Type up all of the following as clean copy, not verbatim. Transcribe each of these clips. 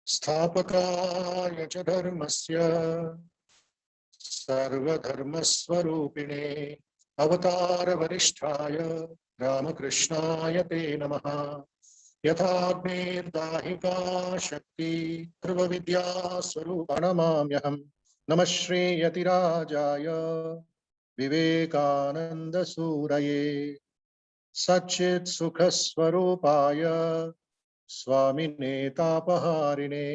स्थापकाय च धर्मस्य सर्वधर्मस्वरूपिणे अवतारवरिष्ठाय रामकृष्णाय ते नमः। यथाग्नेर्दाहिका शक्ति ध्रुवविद्या स्वरूपा नमाम्यहम्। नमः श्रीयतिराजाय विवेकानन्दसूरये सच्चित् सुखस्वरूपाय स्वामिने तापहारिणे।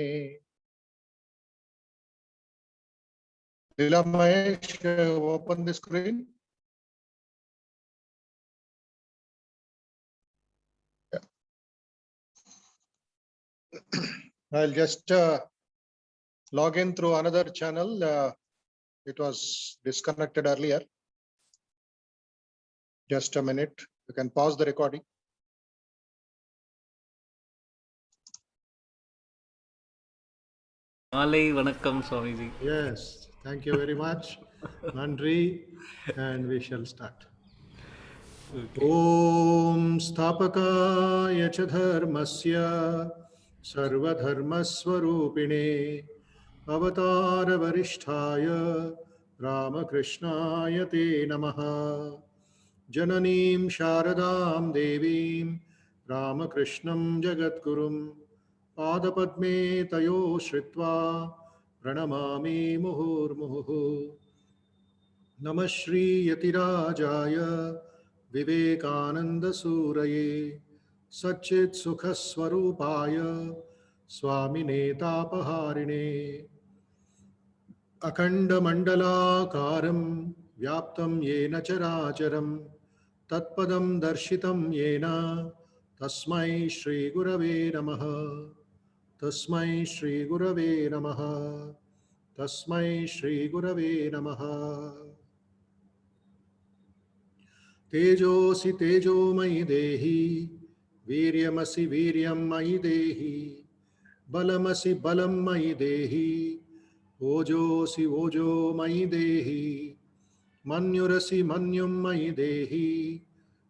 Leela Mahesh, open the screen. Yeah. I'll just log in through another channel. It was disconnected earlier. Just a minute. You can pause the recording. Malai Vanakkam Swamiji. Yes, thank you very much, Nandri, and we shall start. Om Sthapakaya cha dharmasya sarvadharmaswarupine avataravarishtaya Ramakrishnaya te namaha. Jananim Sharadam Devim Ramakrishnam Jagatgurum Padapadme Tayo Shritva Pranamami Muhurmuhu. Namah Shri Yatirajaya Vivekananda Suraye Satchit Sukhaswarupaya Swamine Tapaharine Akhanda Mandalakaram Vyaptam Yena Characharam Tatpadam Darshitam Yena Tasmai Shri Gurave Namaha Tasmai Shri Gurave Namaha Tasmai Shri Gurave Namaha. Tejosi Tejomai Dehi Viryamasi Viryamai Dehi Balamasi Balamai Dehi Ojosi Ojomai Dehi Manyurasi Manyummai Dehi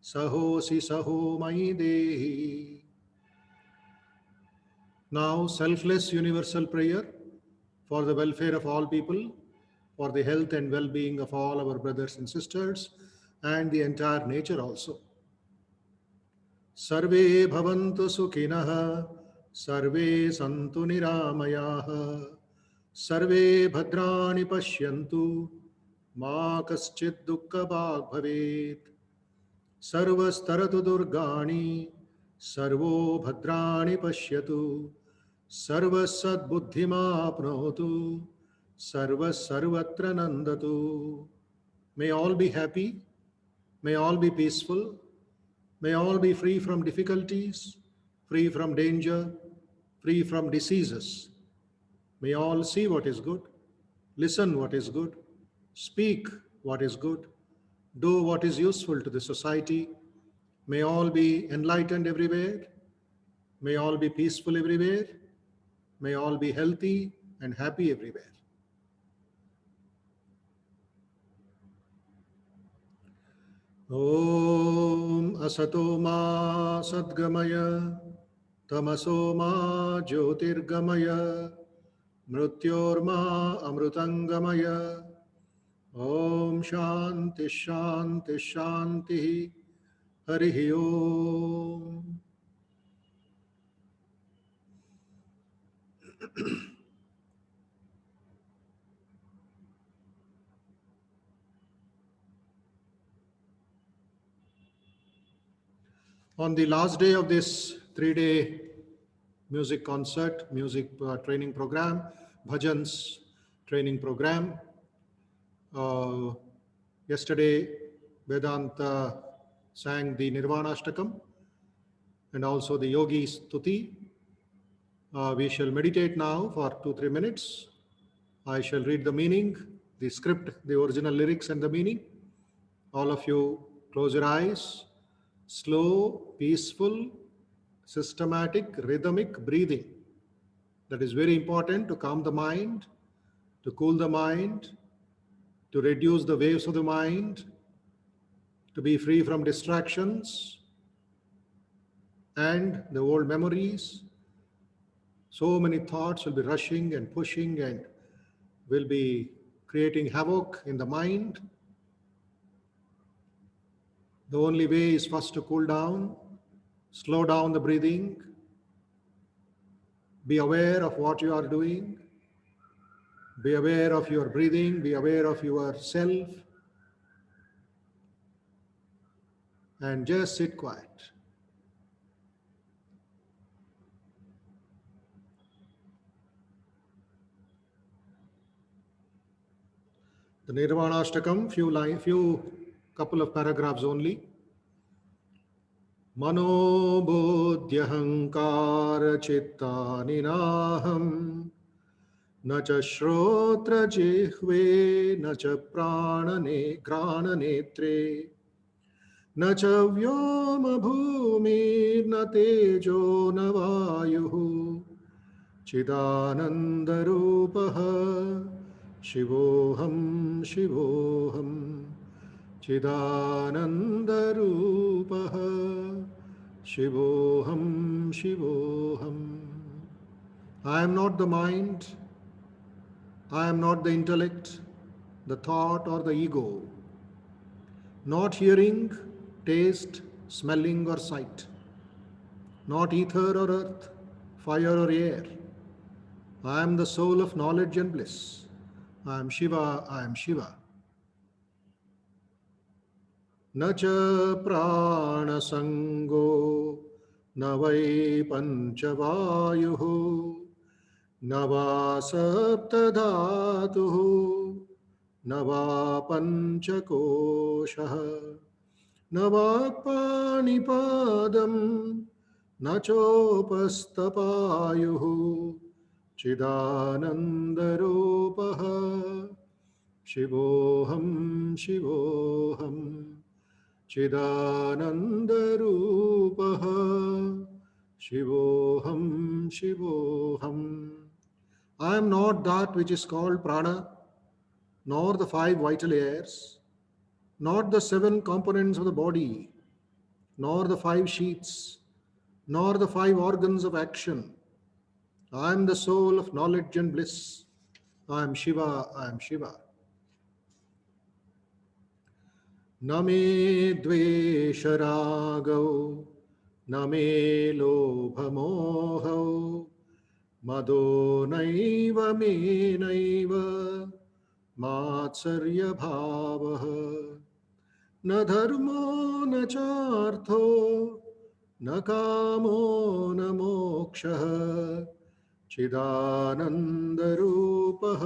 Sahosi Sahomai Dehi. Now, selfless universal prayer for the welfare of all people, for the health and well-being of all our brothers and sisters, and the entire nature also. Sarve bhavantu sukhinah, sarve santu niramayah, sarve bhadrani pashyantu, ma kaschid dukkha bhag bhavet. Sarvastaratu durgani, sarvo bhadrani pashyatu, sarvasad buddhima apnotu, sarvasarvatra nandatu. May all be happy, may all be peaceful, may all be free from difficulties, free from danger, free from diseases. May all see what is good, listen what is good, speak what is good, do what is useful to the society. May all be enlightened everywhere. May all be peaceful everywhere. May all be healthy and happy everywhere. Om Asato Ma Sadgamaya Tamaso Ma Jyotirgamaya Mrityorma Amrutangamaya. Om Shanti Shanti Shanti Harihi Om. On the last day of this 3-day music concert, music training program, bhajans training program, Yesterday, Vedanta sang the Nirvana Ashtakam and also the Yogi Stuti. We shall meditate now for 2-3 minutes. I shall read the meaning, the script, the original lyrics, and the meaning. All of you close your eyes. Slow, peaceful, systematic, rhythmic breathing. That is very important to calm the mind, to cool the mind, to reduce the waves of the mind, to be free from distractions and the old memories. So many thoughts will be rushing and pushing and will be creating havoc in the mind. The only way is first to cool down, slow down the breathing, be aware of what you are doing, be aware of your breathing, be aware of yourself, and just sit quiet. The Nirvana Ashtakam, few couple of paragraphs only. Manobodhyahankara chittani naham न च श्रोत्रजिह्वे न च घ्राणनेत्रे न च व्योमभूमिर्न तेजो न वायुः चिदानन्दरूपः शिवोऽहं शिवोऽहं चिदानन्दरूपः शिवोऽहं शिवोऽहम्. I am not the mind, I am not the intellect, the thought or the ego, not hearing, taste, smelling or sight, not ether or earth, fire or air. I am the soul of knowledge and bliss. I am Shiva, I am Shiva. न च प्राणसंगो न वै पंचवायुः न वा सप्तधातुः न वा पञ्चकोशः न वाक्पाणिपादं न चोपस्थपायुः चिदानन्दरूपः शिवोऽहं शिवोऽहं चिदानन्दरूपः शिवोऽहं शिवोऽहम्. I am not that which is called prana, nor the 5 vital airs, not the 7 components of the body, nor the 5 sheaths, nor the 5 organs of action. I am the soul of knowledge and bliss. I am Shiva, I am Shiva. न मे द्वेषरागौ न मे लोभमोहौ मदो नैव मे नैव मात्सर्यभावः न धर्मो न चार्थो न कामो न मोक्षः चिदानन्दरूपः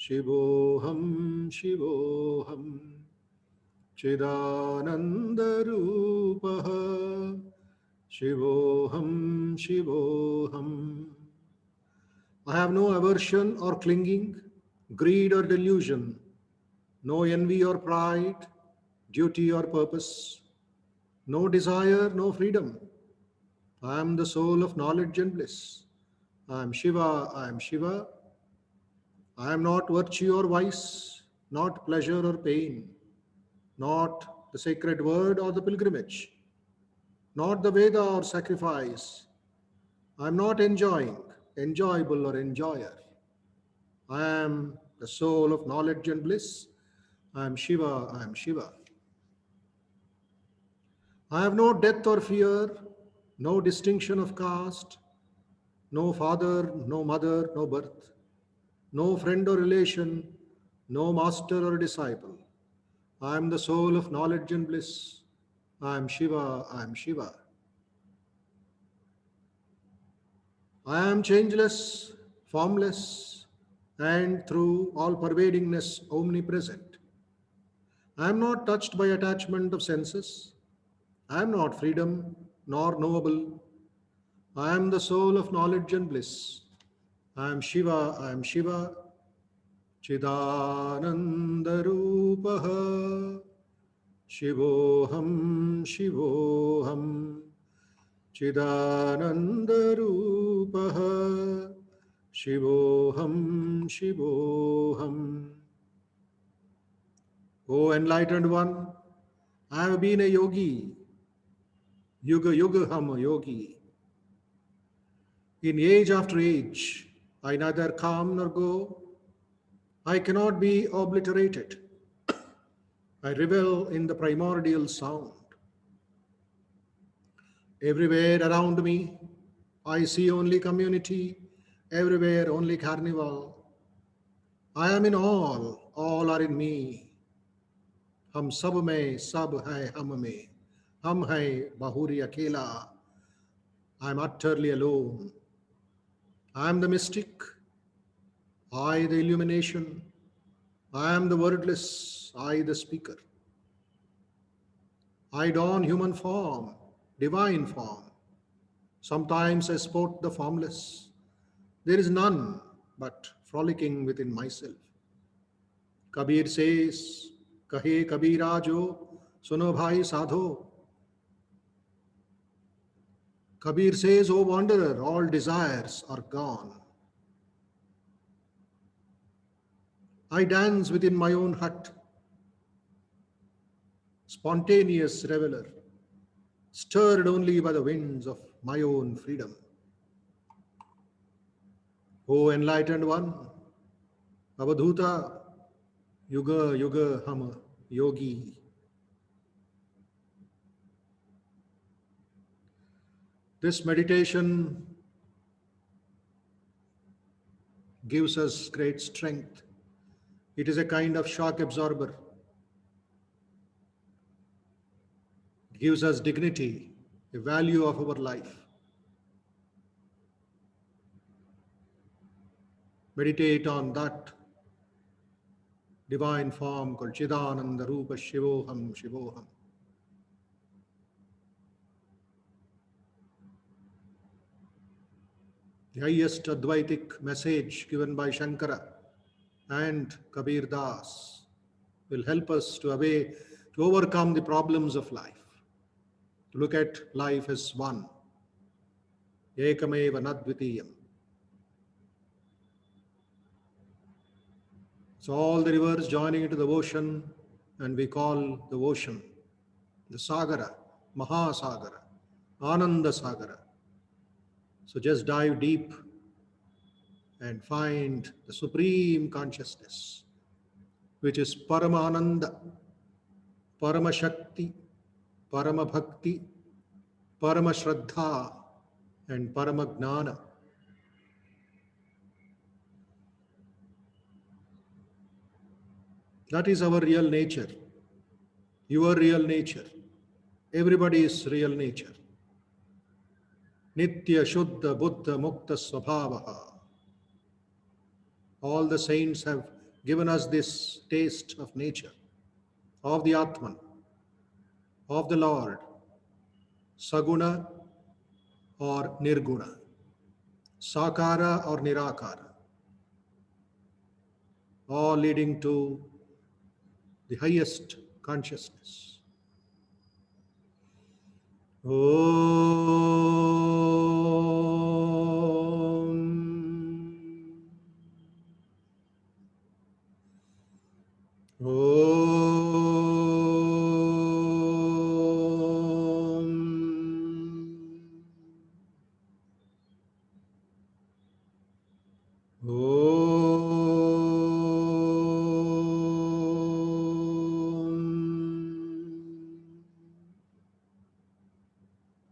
शिवोऽहं शिवोऽहं चिदानन्दरूपः शिवोऽहं शिवोऽहम्. I have no aversion or clinging, greed or delusion, no envy or pride, duty or purpose, no desire, no freedom. I am the soul of knowledge and bliss. I am Shiva, I am Shiva. I am not virtue or vice, not pleasure or pain, not the sacred word or the pilgrimage, not the Veda or sacrifice. I am not enjoying, enjoyable or enjoyer. I am the soul of knowledge and bliss. I am Shiva, I am Shiva. I have no death or fear, no distinction of caste, no father, no mother, no birth, no friend or relation, no master or disciple. I am the soul of knowledge and bliss. I am Shiva, I am Shiva. I am changeless, formless, and through all pervadingness omnipresent. I am not touched by attachment of senses. I am not freedom nor knowable. I am the soul of knowledge and bliss. I am Shiva, I am Shiva, Chidanandarupaha. Shivoham, Shivoham, Chidanandarupaha. Shivoham, Shivoham. O enlightened one, I have been a yogi, Yuga Yuga Ham a yogi. In age after age, I neither come nor go. I cannot be obliterated. I revel in the primordial sound. Everywhere around me, I see only community. Everywhere, only carnival. I am in all are in me. हम सब में सब है हम है बहुरी अकेला. I am utterly alone. I am the mystic, I the illumination, I am the wordless, I the speaker. I don human form, divine form. Sometimes I sport the formless. There is none but frolicking within myself. Kabir says, Kahe Kabira jo, suno bhai sadho. Kabir says, O wanderer, all desires are gone. I dance within my own hut, spontaneous reveler, stirred only by the winds of my own freedom. O enlightened one, Avadhuta, Yuga Yuga Ham Yogi. This meditation gives us great strength. It is a kind of shock absorber. It gives us dignity, the value of our life. Meditate on that divine form called Chidananda Rupa Shivoham Shivoham. The highest Advaitic message given by Shankara and Kabir Das will help us to overcome the problems of life. To look at life as one. Ekameva Nadvitiyam. So all the rivers joining into the ocean, and we call the ocean the Sagara, Mahasagara, Ananda Sagara. So just dive deep and find the supreme consciousness, which is Paramananda, Paramashakti, Paramabhakti, Paramashraddha, and Paramagnana. That is our real nature, your real nature, everybody's real nature. Nitya Shuddha Buddha Mukta Swabhavaha. All the saints have given us this taste of nature, of the Atman, of the Lord, Saguna or Nirguna, Sakara or Nirakara, all leading to the highest consciousness.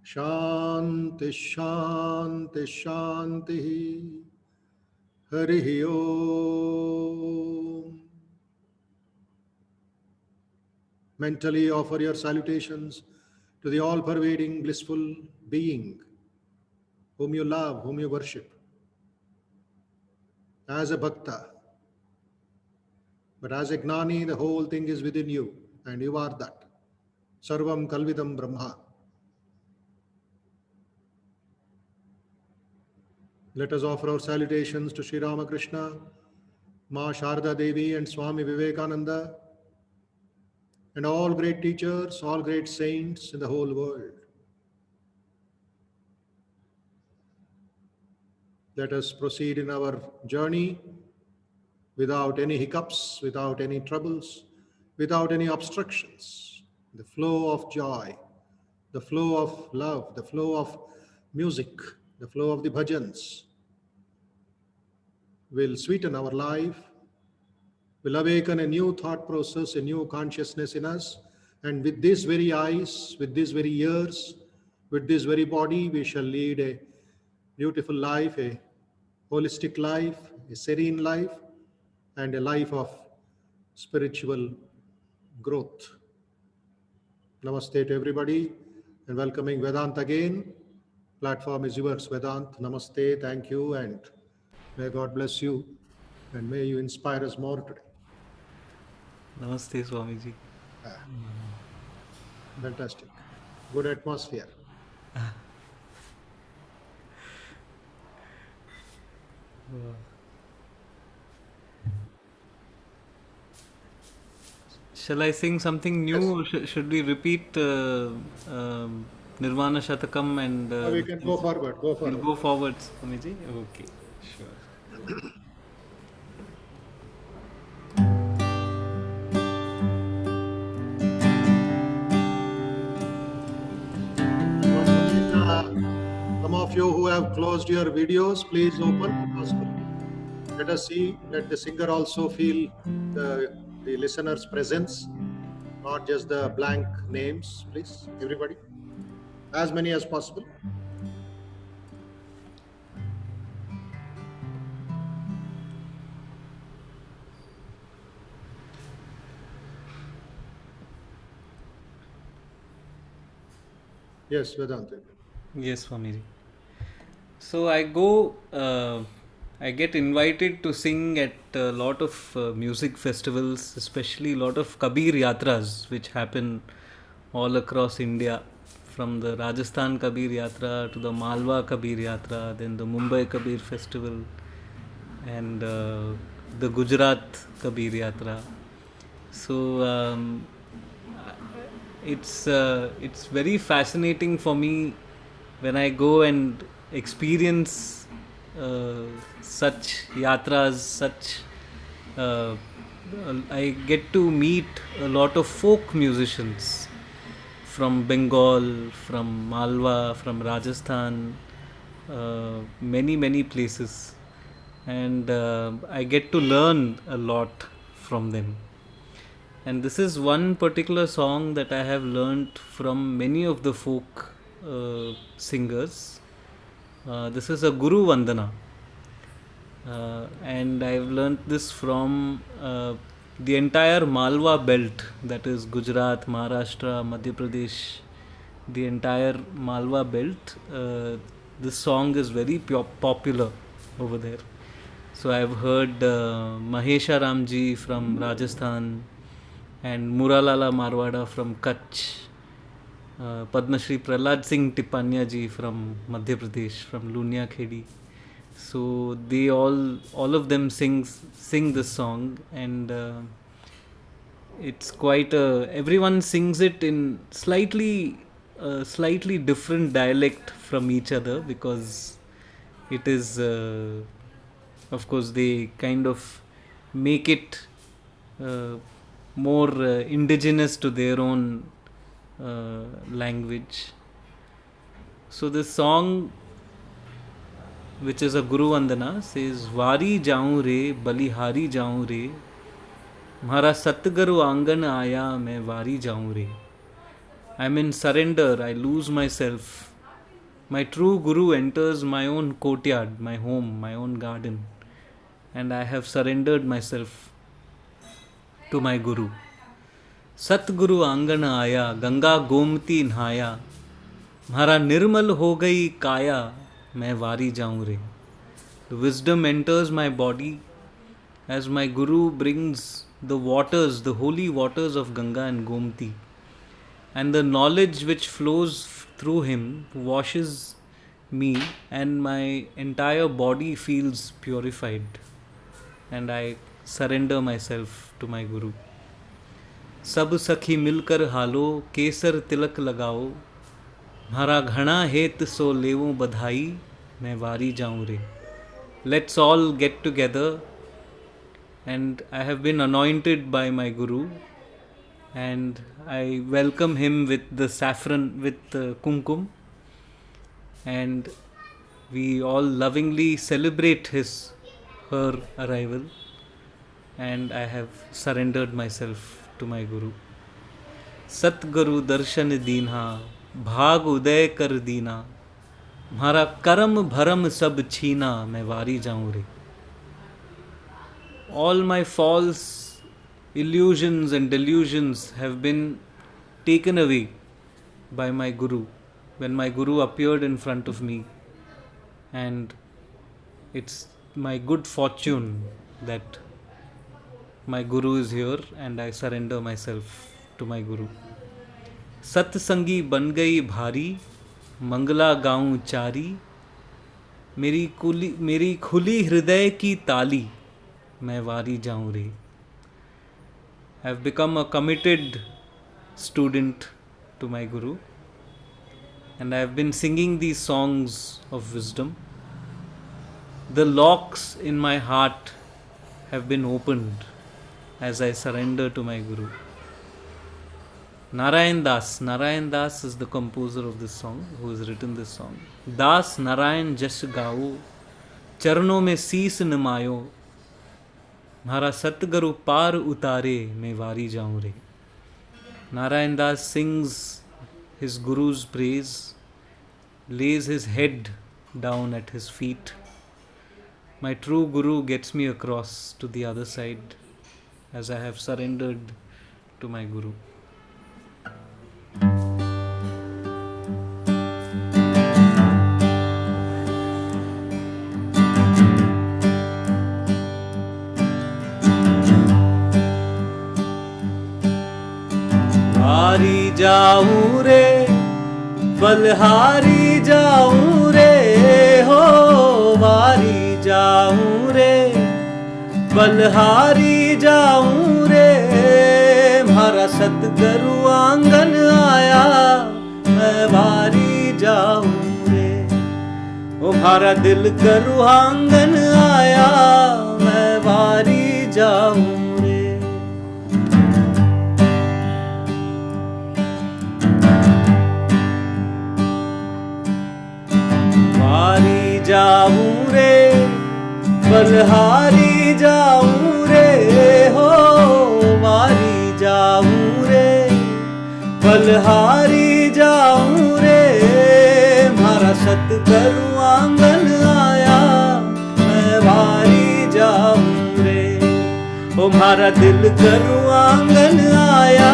Shanti, Shanti, Shanti, Hari Om. Mentally offer your salutations to the all-pervading blissful being whom you love, whom you worship. As a bhakta, but as a gnani, the whole thing is within you. and you are that. Sarvam Kalvidam Brahma. Let us offer our salutations to Sri Ramakrishna, Ma Sharda Devi, and Swami Vivekananda, and all great teachers, all great saints in the whole world. Let us proceed in our journey without any hiccups, without any troubles, without any obstructions. The flow of joy, the flow of love, the flow of music, the flow of the bhajans will sweeten our life, will awaken a new thought process, a new consciousness in us. And with these very eyes, with these very ears, with this very body, we shall lead a beautiful life, a holistic life, a serene life, and a life of spiritual growth. Namaste to everybody and welcoming Vedant again. Platform is yours, Vedant. Namaste, thank you, and may God bless you and may you inspire us more today. Namaste, Swamiji. Fantastic. Good atmosphere. Shall I sing something new? Yes. Or should we repeat Nirvana Shatakam and We can go forward. Go we'll forward. go forward, Swamiji? Okay, sure. Once again, some of you who have closed your videos, please open because let us see, let the singer also feel the listener's presence, not just the blank names, please, everybody. As many as possible. Yes, Vedanta. Yes, Swamiji. So I get invited to sing at a lot of music festivals, especially a lot of Kabir Yatras, which happen all across India, from the Rajasthan Kabir Yatra to the Malwa Kabir Yatra, then the Mumbai Kabir Festival, and the Gujarat Kabir Yatra. So it's very fascinating for me when I go and experience such yatras, uh, I get to meet a lot of folk musicians from Bengal, from Malwa, from Rajasthan, many places, and I get to learn a lot from them. And this is one particular song that I have learnt from many of the folk singers. This is a Guru Vandana. And I've learnt this from the entire Malwa belt, that is Gujarat, Maharashtra, Madhya Pradesh, the entire Malwa belt. This song is very popular over there. So I've heard Mahesha Ramji from Rajasthan and Muralala Marwada from Kutch, Padma Shri Prahlad Singh Tipania ji from Madhya Pradesh, from Lunia Khedi. So they all of them sing this song, and it's quite everyone sings it in slightly different dialect from each other, because it is of course they kind of make it more indigenous to their own language. So this song, which is a Guru Vandana, says, Wari jaun re, balihari jaun re, Mhara Satguru Angan aaya, main wari jaun re. I'm in surrender, I lose myself. My true Guru enters my own courtyard, my home, my own garden, and I have surrendered myself to my Guru. Satguru Angan aaya, Ganga Gomti nahaya, Mhara nirmal ho gayi kaya, main wari jaun re. The wisdom enters my body as my Guru brings the waters, the holy waters of Ganga and Gomti, and the knowledge which flows through him washes me, and my entire body feels purified, and I surrender myself to my Guru. सब सखी मिलकर हालो केसर तिलक लगाओ, म्हारा घना हेत सो लेवो बधाई, मैं वारी जाऊं रे. Let's all get together, and I have been anointed by my Guru, and I welcome him with the saffron, with the kumkum, and we all lovingly celebrate her arrival, and I have surrendered myself to my Guru. Satguru darshan दीन्हा, भाग उदय कर दीना, म्हारा करम भरम सब छीना, मैं वारी जाऊं रे. All my false illusions and delusions have been taken away by my Guru when my Guru appeared in front of me, and it's my good fortune that my Guru is here, and I surrender myself to my Guru. सत्संगी बन गई भारी, मंगला गाऊं चारी, मेरी खुली हृदय की ताली, मैं वारी जाऊं रे. I have become a committed student to my Guru, and I have been singing these songs of wisdom. The locks in my heart have been opened as I surrender to my Guru. Narayan Das is the composer of this song, who has written this song. Das Narayan jas gaओ, चरणों में शीस नमायो, म्हारा सतगुरु पार उतारे, मैं वारी जाऊं रे. Narayan Das sings his Guru's praise, lays his head down at his feet. My true Guru gets me across to the other side as I have surrendered to my Guru. वारी जाऊं रे, बलहारी जाऊं रे, हो वारी जाऊं रे, बलहारी जाऊं रे, म्हारा सतगुरु आंगन आया, मैं वारी जाऊं रे. ओ म्हारा दिल गुरु आंगन आया, मैं वारी जाऊं रे. वारी जाऊं रे, बलहारी जाऊं रे, हो वारी जाऊं रे, बलहारी जाऊं रे, म्हारा सतगुरु आंगन आया, मैं वारी जाऊं रे. ओ म्हारा दिल गुरु आंगन आया,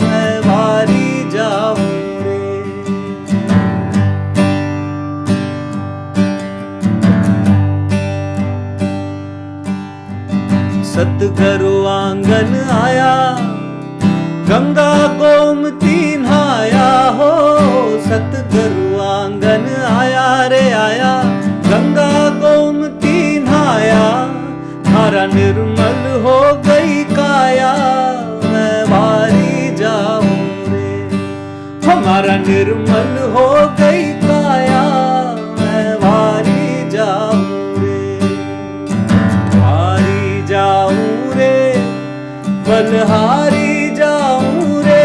मैं वारी जाऊं रे. सतगुरु आंगन आया, गंगा गोमती नहाया, हो सतगुरु आंगन आया रे आया, गंगा गोमती नहाया, म्हारा निर्मल हो गई काया, मैं वारी जाऊं रे. हमारा निर्मल हो गई काया, मैं वारी जाऊं रे. वारी जाऊं रे, बलहारी जाऊं रे,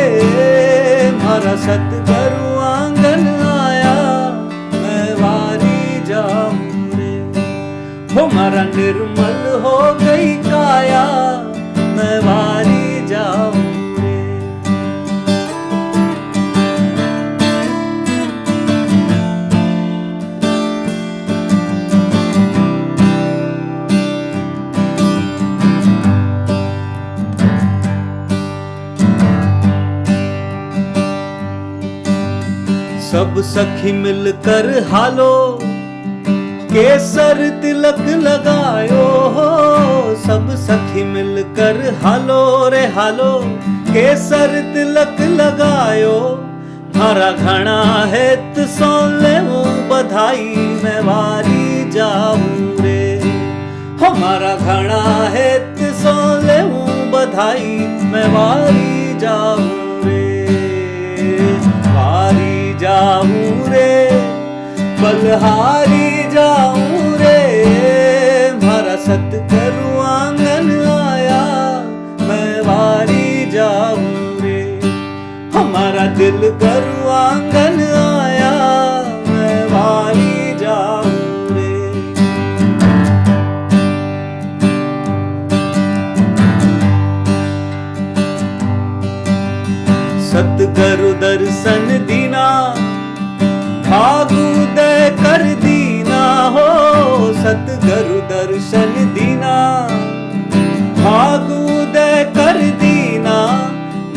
म्हारा सतगुरु आंगन आया, मैं वारी जाऊं रे. हो म्हारा निर्मल हो गई काया, मैं वारी जाऊं रे. सब सखी मिलकर हालो, केसर तिलक लगायो, हो सब सखी मिलकर हालो रे हालो, केसर तिलक लगायो, मारा घना हेत सो ले बधाई, मैं वारी जाऊं रे। हमारा घना हेत सो ले बधाई, मैं वारी जाऊं रे, वारी जाऊं रे, बलहारी जाऊं रे। मारा सतगुरु आंगन आया, मैं वारी जाऊं रे। हमारा दिल गुरु आंगन आया, मैं वारी जाऊं रे। सतगुरु दर्शन दीना, भागु दे कर दीना हो। सतगुरु दर्शन दीना, भागु दे कर दीना,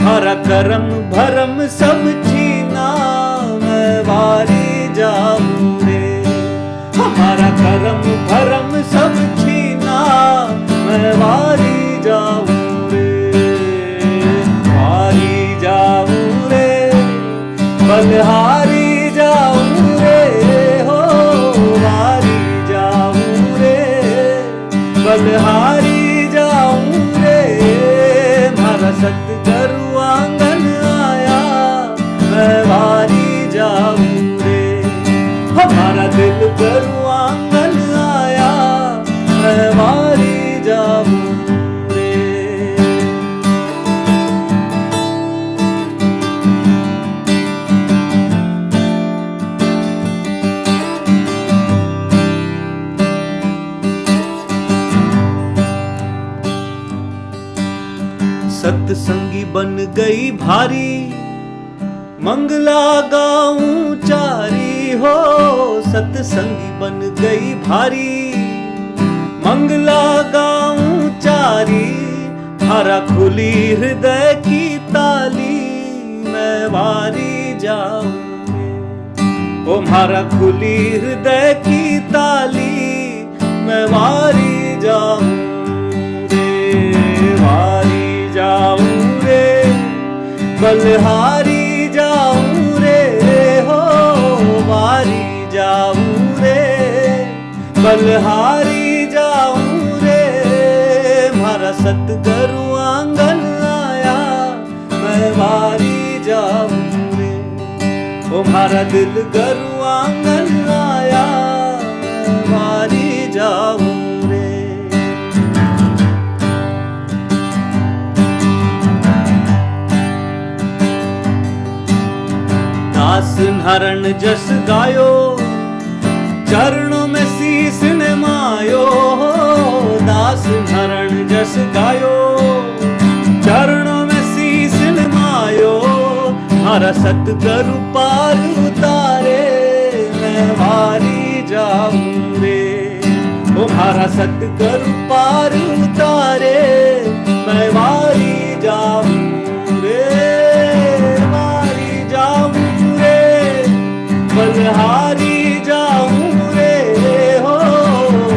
मारा करम भरम सब छीना, मैं वारी जाऊं रे। हमारा करम भरम सब छीना, मैं वारी जाऊं रे, वारी जाऊं रे, बलहारी जाऊं रे हो, वारी जाऊं रे, बलहारी जाऊं रे। मारा सतगुरु आंगन आया, मैं वारी जाऊं रे। हमारा दिल गुरु आंगन आया, मैं वारी जाऊं रे। सत्संगी बन गई भारी, मंगला गाऊं चारी हो। सत्संगी बन गई भारी, मंगला गाऊं चारी, मारा खुली हृदय की ताली, मैं वारी जाऊं रे। ओ मारा खुली हृदय की ताली, मैं वारी जाऊं रे, वारी जाऊं रे, बलहारी जाऊं रे हो, वारी जाऊं रे, बलहारी जाऊं रे। मारा सतगुरु आंगन आया, मैं वारी जाऊं रे। ओ मारा दिल गुरु आंगन आया, मैं वारी जाऊं रे। दास नारण जस गायो, चरणों में शीस नमायो। दास नारण जस गायो, चरणों में शीस नमायो। मारा सतगुरु पार उतारे, मैं वारी जाऊं रे। ओ मारा सतगुरु पार उतारे, मैं वारी जाऊं रे, वारी जाऊं रे, बलहारी जाऊं रे हो,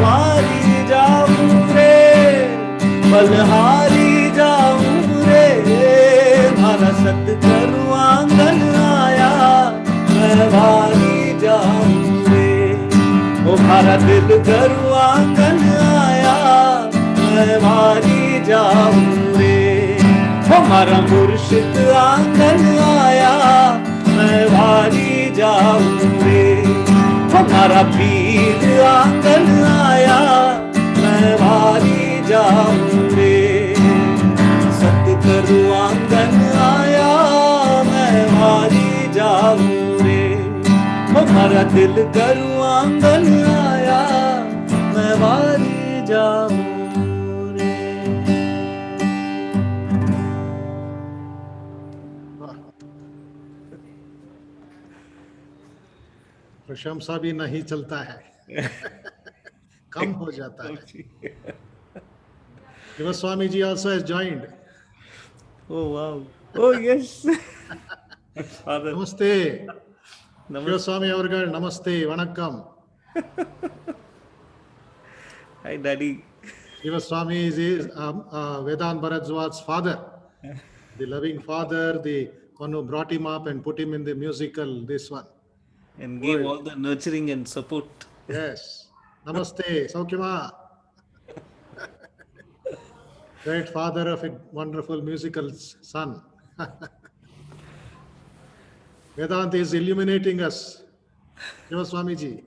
वारी जाऊं रे, बलहारी जाऊं रे। मारा सतगुरु आंगन आया, मैं वारी जाऊं रे। ओ मारा दिल गुरु आंगन आया, मैं वारी जाऊं रे। ओ मारा मुर्शिद आंगन आया, मैं वारी जाऊं रे। हमारा पीर आंगन आया, मैं वारी जाऊं रे। सतगुरु आंगन आया, मैं वारी जाऊं रे। हमारा दिल गुरु आंगन आया, मैं वारी जाऊं रे। प्रशंसा भी नहीं चलता है, कम हो जाता है। Shiva Swami ji also has joined. Oh wow! Oh yes, Father. Namaste. Shiva Namaste. Swami avargal, namaste, vanakkam. Hi, Daddy. Shiva Swami is Vedant Bharadwaj's father, the loving father, the one who brought him up and put him in the musical, this one. And gave World. all the nurturing and support. Yes. Namaste, Saukima. Great father of a wonderful musical son. Vedant is illuminating us. Shiva Swamiji.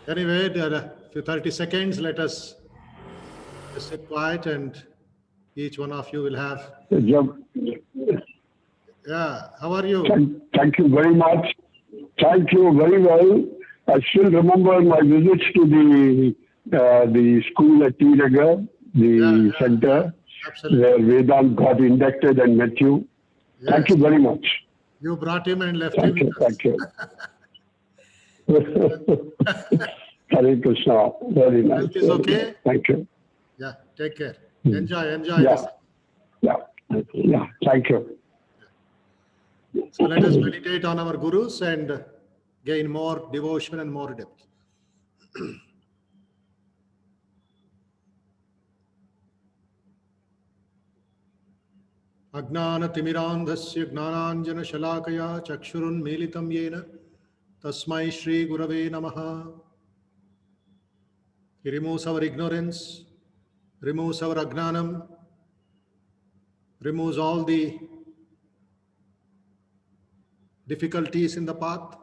Anyway, there are a few 30 seconds. Let us just sit quiet and each one of you will have. Yeah, how are you? Thank you very much. Thank you very well. I still remember my visits to the school at Tiragar, the center, Absolutely. where Vedant got inducted and met you. Yes. Thank you very much. You brought him and left Thank him. you. Thank you. Hare Krishna. Very nice. Health is okay? Thank you. Yeah, take care. Enjoy Yeah. this. Yeah. Thank you. So let us meditate on our gurus and gain more devotion and more depth. Ajnana-timirandhasya gnananjana-shalakaya chakshurunmilitam yena tasmai Shri Gurave Namaha. He removes our ignorance, removes our ajnanam, removes all the difficulties in the path.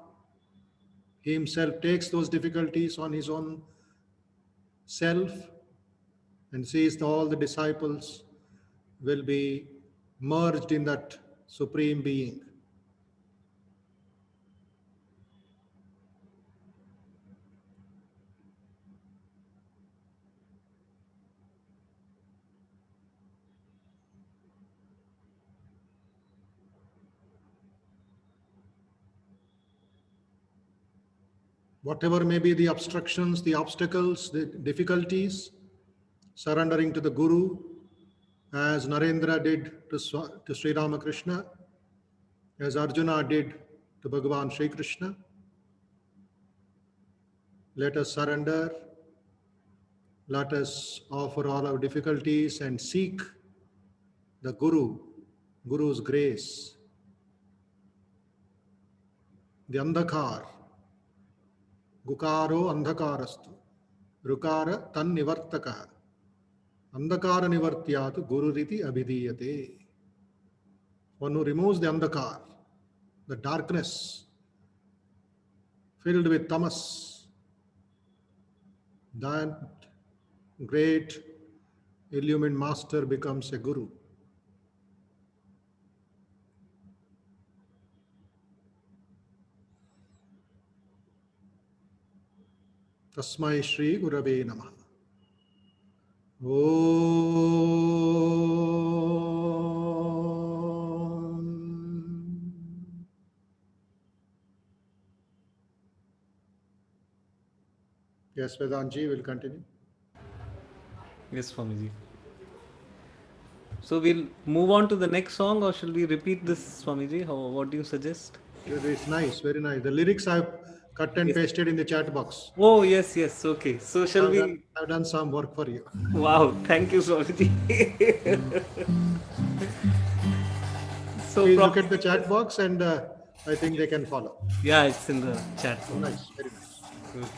He himself takes those difficulties on his own self and sees that all the disciples will be merged in that Supreme Being. Whatever may be the obstructions, the obstacles, the difficulties, surrendering to the Guru, as Narendra did to Sri Ramakrishna, as Arjuna did to Bhagavan Sri Krishna. Let us surrender. Let us offer all our difficulties and seek the Guru's grace. The Andhakar, Gukaro Andhakarastu, Rukara Tan Nivartaka, Andhakara Nivartyatu Gururiti Abhidiyate. One who removes the Andhakar, the darkness filled with tamas, that great illumined master becomes a Guru. Tasmai Shri Gurave Namaha. Om. Yes, Vedantji will continue. Yes, Swamiji. So we'll move on to the next song, or shall we repeat this, Swamiji? What do you suggest? It's nice, very nice. The lyrics I've cut and pasted in the chat box. Oh, yes. Okay. So shall we? I've done some work for you. Wow. Thank you, Swamiji. So Please look at the chat box and I think they can follow. Yeah, it's in the chat box. Nice, very nice.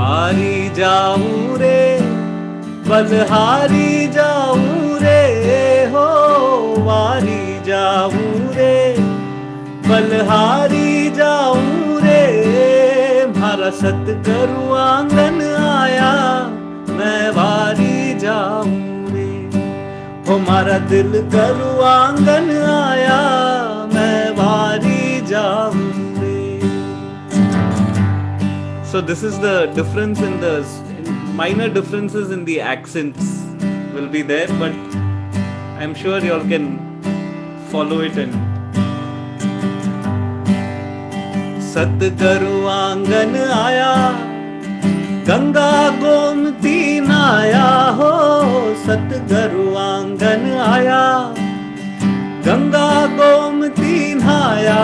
वारी जाऊं रे बलहारी जाऊं रे हो वारी जाऊं रे बलहारी जाऊं रे मारा सतगुरु आंगन आया मैं वारी जाऊं रे हो मारा दिल गुरु आंगन आया मैं वारी जाऊं रे. So this is the difference in the minor differences in the accents will be there, but I'm sure you all can follow it. And सतगुरु आंगन आया गंगा गोमती नाया हो सतगुरु आंगन आया गंगा गोमती नहाया,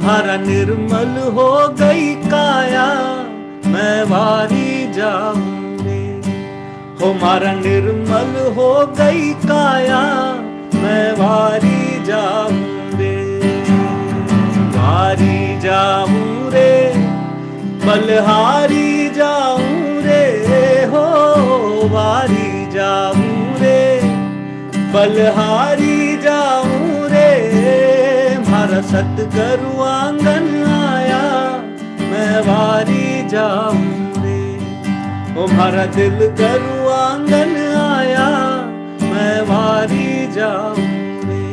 मारा निर्मल हो गई काया, मैं वारी जाऊं रे। हो मारा निर्मल हो गई काया, मैं वारी जाऊं रे। वारी जाऊं रे, बलहारी जाऊं रे। हो वारी जाऊं रे, बलहारी जाऊं रे। मारा सतगुरु आंगन आया, मैं वारी जाऊं रे। ओ मारा दिल गुरु आंगन आया, मैं वारी जाऊं रे।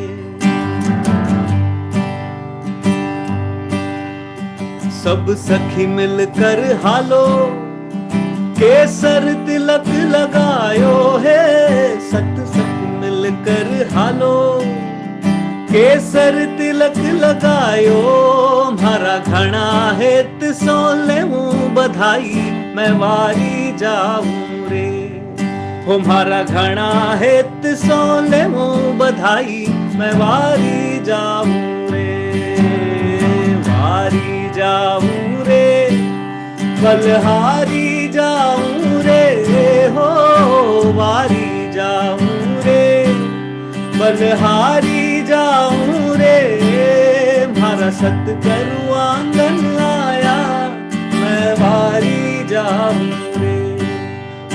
सब सखी मिलकर हालो, केसर तिलक लगायो है। सत सखी मिलकर हालो, केसर तिलक लगायो। मारा घना हेत सोले मुँह बधाई, मैं वारी जाऊं रे। हो मारा घना हेत सोले मुँह बधाई, मैं वारी जाऊं रे। वारी जाऊं रे, बलहारी जाऊं रे। हो वारी जाऊं रे, बलहारी जाऊं रे। मारा सतगुरु आंगन आया, मैं वारी जाऊं रे।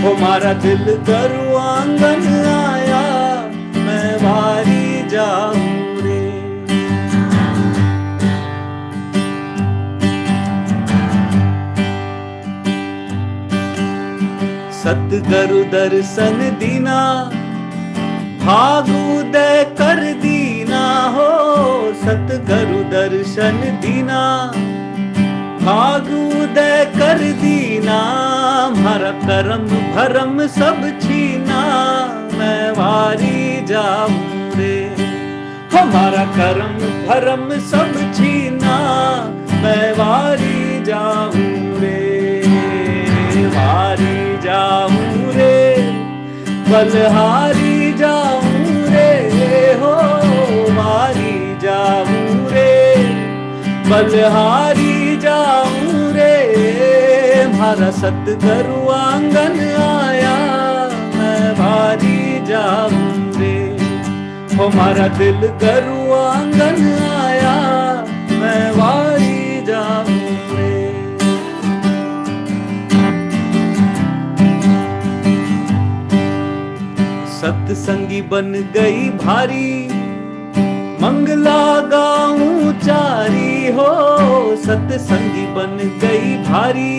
हो मारा दिल गुरु आंगन आया, मैं वारी जाऊं रे। सतगुरु दर्शन दीना, भागु दे कर दीना। हो सतगुरु दर्शन दीना, भागु दे कर दीना। मारा करम भरम सब छीना, मैं वारी जाऊं रे। हमारा करम भरम सब छीना, मैं वारी जाऊं रे। वारी जाऊं रे, बलहारी जाऊं रे। हो वारी जाऊं रे, बलहारी जाऊं रे। मारा सतगुरु आंगन आया, मैं वारी जाऊं रे। हो मारा दिल गुरु आंगन आया, मैं वारी जाऊं रे। सत्संगी बन गई भारी, मंगला गाऊं चारी। हो सत्संगी बन गई भारी,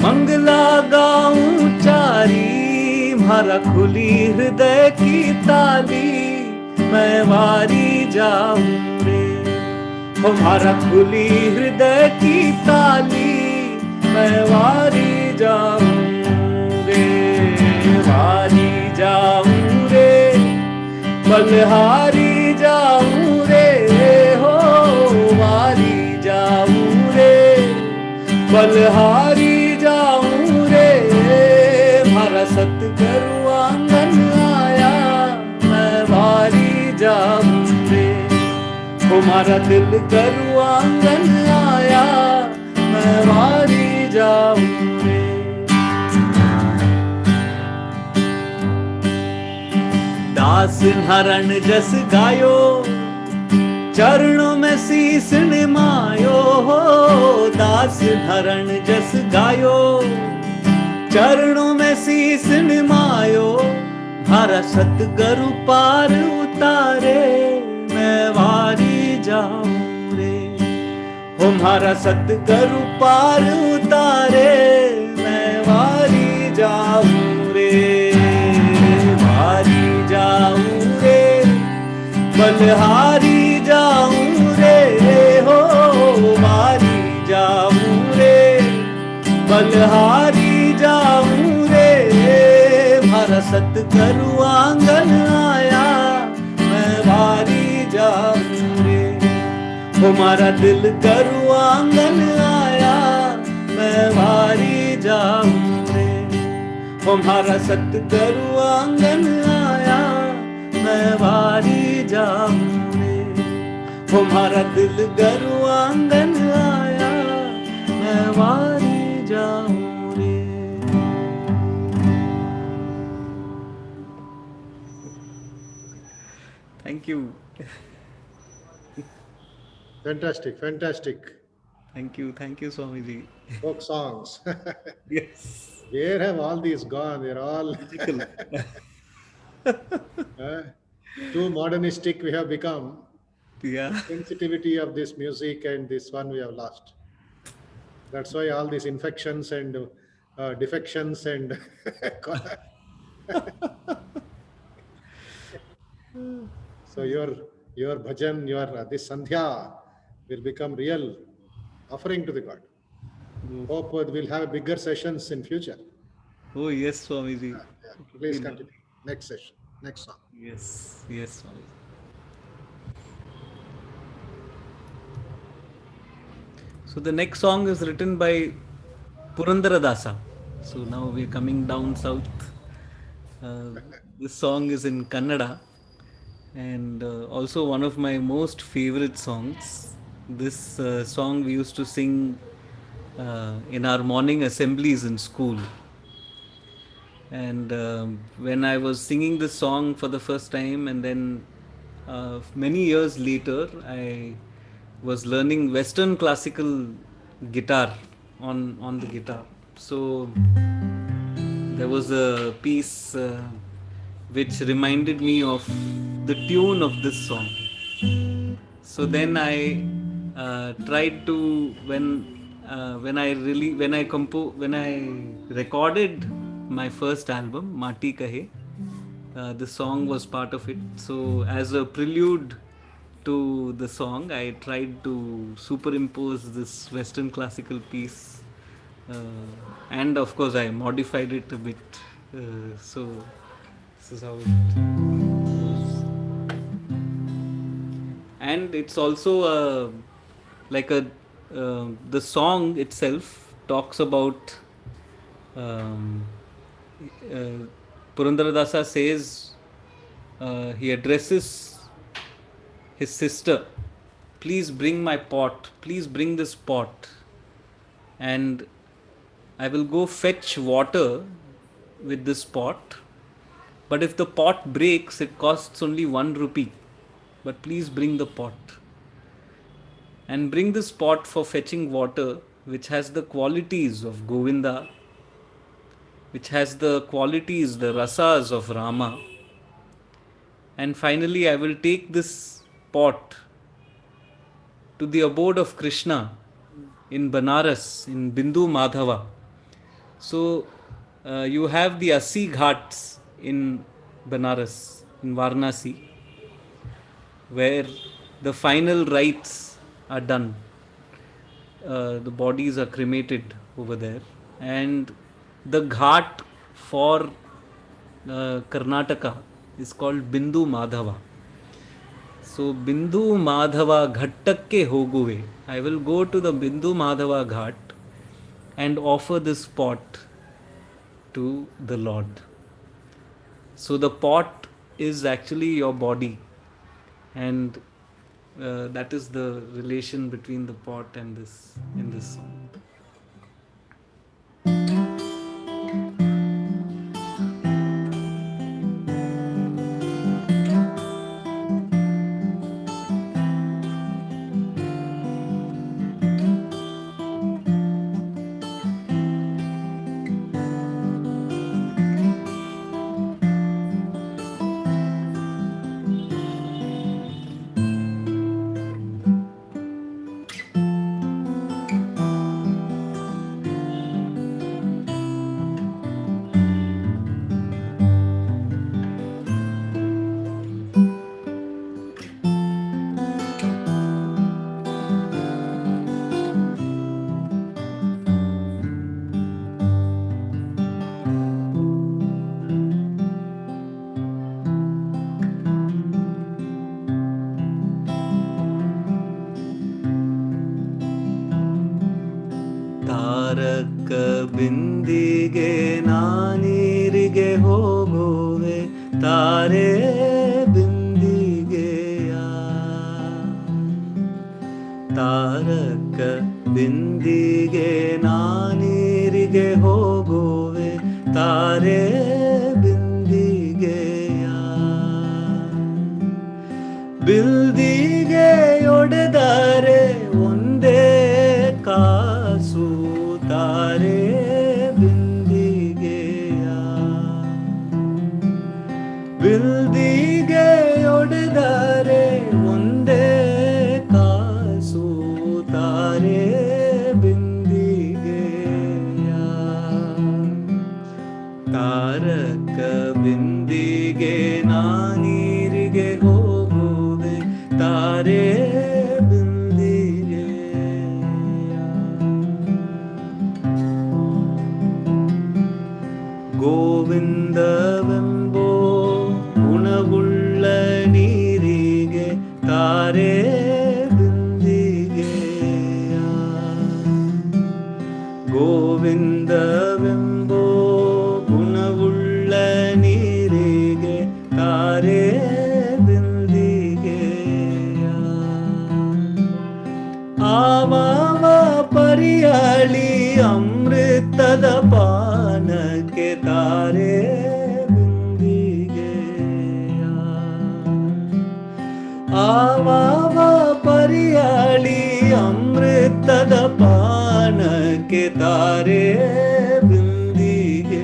मंगला गाऊं चारी। मारा खुली हृदय की ताली, मैं वारी जाऊं रे। हो मारा खुली हृदय की ताली, मैं वारी जाऊं रे। वारी जाऊं रे, बलहारी जाऊं रे। हो वारी जाऊं रे, बलहारी जाऊं रे। मारा सतगुरु आंगन आया, मैं वारी जाऊं रे। हो मारा दिल गुरु आंगन आया, मैं वारी जाऊं रे। दास हरण जस गायो, चरणों में शीस निमायो। हो दास हरण जस गायो, चरणों में शीस निमायो। मारा सतगुरु पार उतारे, मैं वारी जाऊं रे। हो मारा सतगुरु पार उतारे, मैं वारी जाऊं रे। वारी जाऊं रे, बलहारी जाऊं रे। हो वारी जाऊं रे, बलहारी जाऊं रे। मारा सतगुरु आंगन आया, मैं वारी जाऊं रे। हो मारा दिल गुरु आंगन आया, मैं वारी जाऊं रे। हो मारा सतगुरु आंगन आया, मैं वारी जाऊं रे, हमारा दिल गरु आंगन आया, मैं वारी जाऊं रे. Thank you. Fantastic, fantastic. Thank you, Swamiji. Folk songs. Yes. Where have all these gone? They're all Magical. too modernistic we have become. Yeah. Sensitivity of this music and this one we have lost. That's why all these infections and defections and so your bhajan, your this sandhya will become real offering to the God. Hope we'll have bigger sessions in future. Oh, yes, Swamiji. Yeah, please continue. Next session, next song. Yes, Swamiji. So the next song is written by Purandara Dasa. So now we're coming down south. This song is in Kannada and also one of my most favorite songs. This song we used to sing in our morning assemblies in school. And when I was singing this song for the first time, and then many years later, I was learning Western classical guitar on the guitar. So there was a piece which reminded me of the tune of this song. So then I tried to when I recorded my first album Mati Kahe, the song was part of it. So as a prelude to the song, I tried to superimpose this Western classical piece, and of course I modified it a bit. So this is how it goes. And it's also like a the song itself talks about um, uh, Purandaradasa says he addresses his sister, please bring my pot, please bring this pot, and I will go fetch water with this pot, but if the pot breaks it costs only 1 rupee, but please bring the pot. And bring this pot for fetching water, which has the qualities of Govinda, which has the qualities, the rasas of Rama. And finally, I will take this pot to the abode of Krishna in Banaras, in Bindu Madhava. So, you have the Assi Ghats in Banaras, in Varanasi, where the final rites are done. The bodies are cremated over there, and the ghat for Karnataka is called Bindu Madhava. So Bindu Madhava Ghattakke Hoguve. I will go to the Bindu Madhava Ghat and offer this pot to the Lord. So the pot is actually your body, and that is the relation between the pot and this in this song. ತಾರಕ ಬಿಂದಿಗೆ ನಾನೀರಿಗೆ ಹೋಗುವೆ ತಾರೆ ತಾರಕ ಬಿಂದಿಗೆ ನಾನೀರಿಗೆ ಹೋಗುವೆ ತಾರೆ ಬಿಂದಿಗೆಯ ಬಿಲ್ದಿಗೆ ಒಡೆದರೆ ಒಂದೇ ಕಾಸು ತಾರೆ ಬಿಂದಿಗೆಯ ಬಿಲ್ದಿಗೆ ಒಡೆದರೆ ಒಂದೇ ಕಾಸು ತಾರೆ ಬಿಂದಿಗೆಯ ತಾರಕ ಬಿಂದಿಗೆ ನಾನೀರಿಗೆ ಹೋಗುವೆ ತಾರೆ ಬಿಂದಿಗೆಯ ಗೋವಿಂದವೆಂಬೋ ಗುಣವುಳ್ಳ ನೀರಿಗೆ ತಾರೆ ಬಿಂದಿಗೆಯ ಗೋವಿಂದವೆಂಬೋ ಗುಣವುಳ್ಳ ನೀರಿಗೆ ತಾರೆ ಬಿಂದಿಗೆಯ ಆವಾವ ಪರಿಯಾಳಿ ಅಮೃತದ ಪಾನಕ್ಕೆ ತಾರೆ ಬಿಂದಿಗೆಯ ಆವಾವ ಪರಿಯಾಳಿ ಅಮೃತದ ಪಾನಕ್ಕೆ ತಾರೆ ಬಿಂದಿಗೆಯ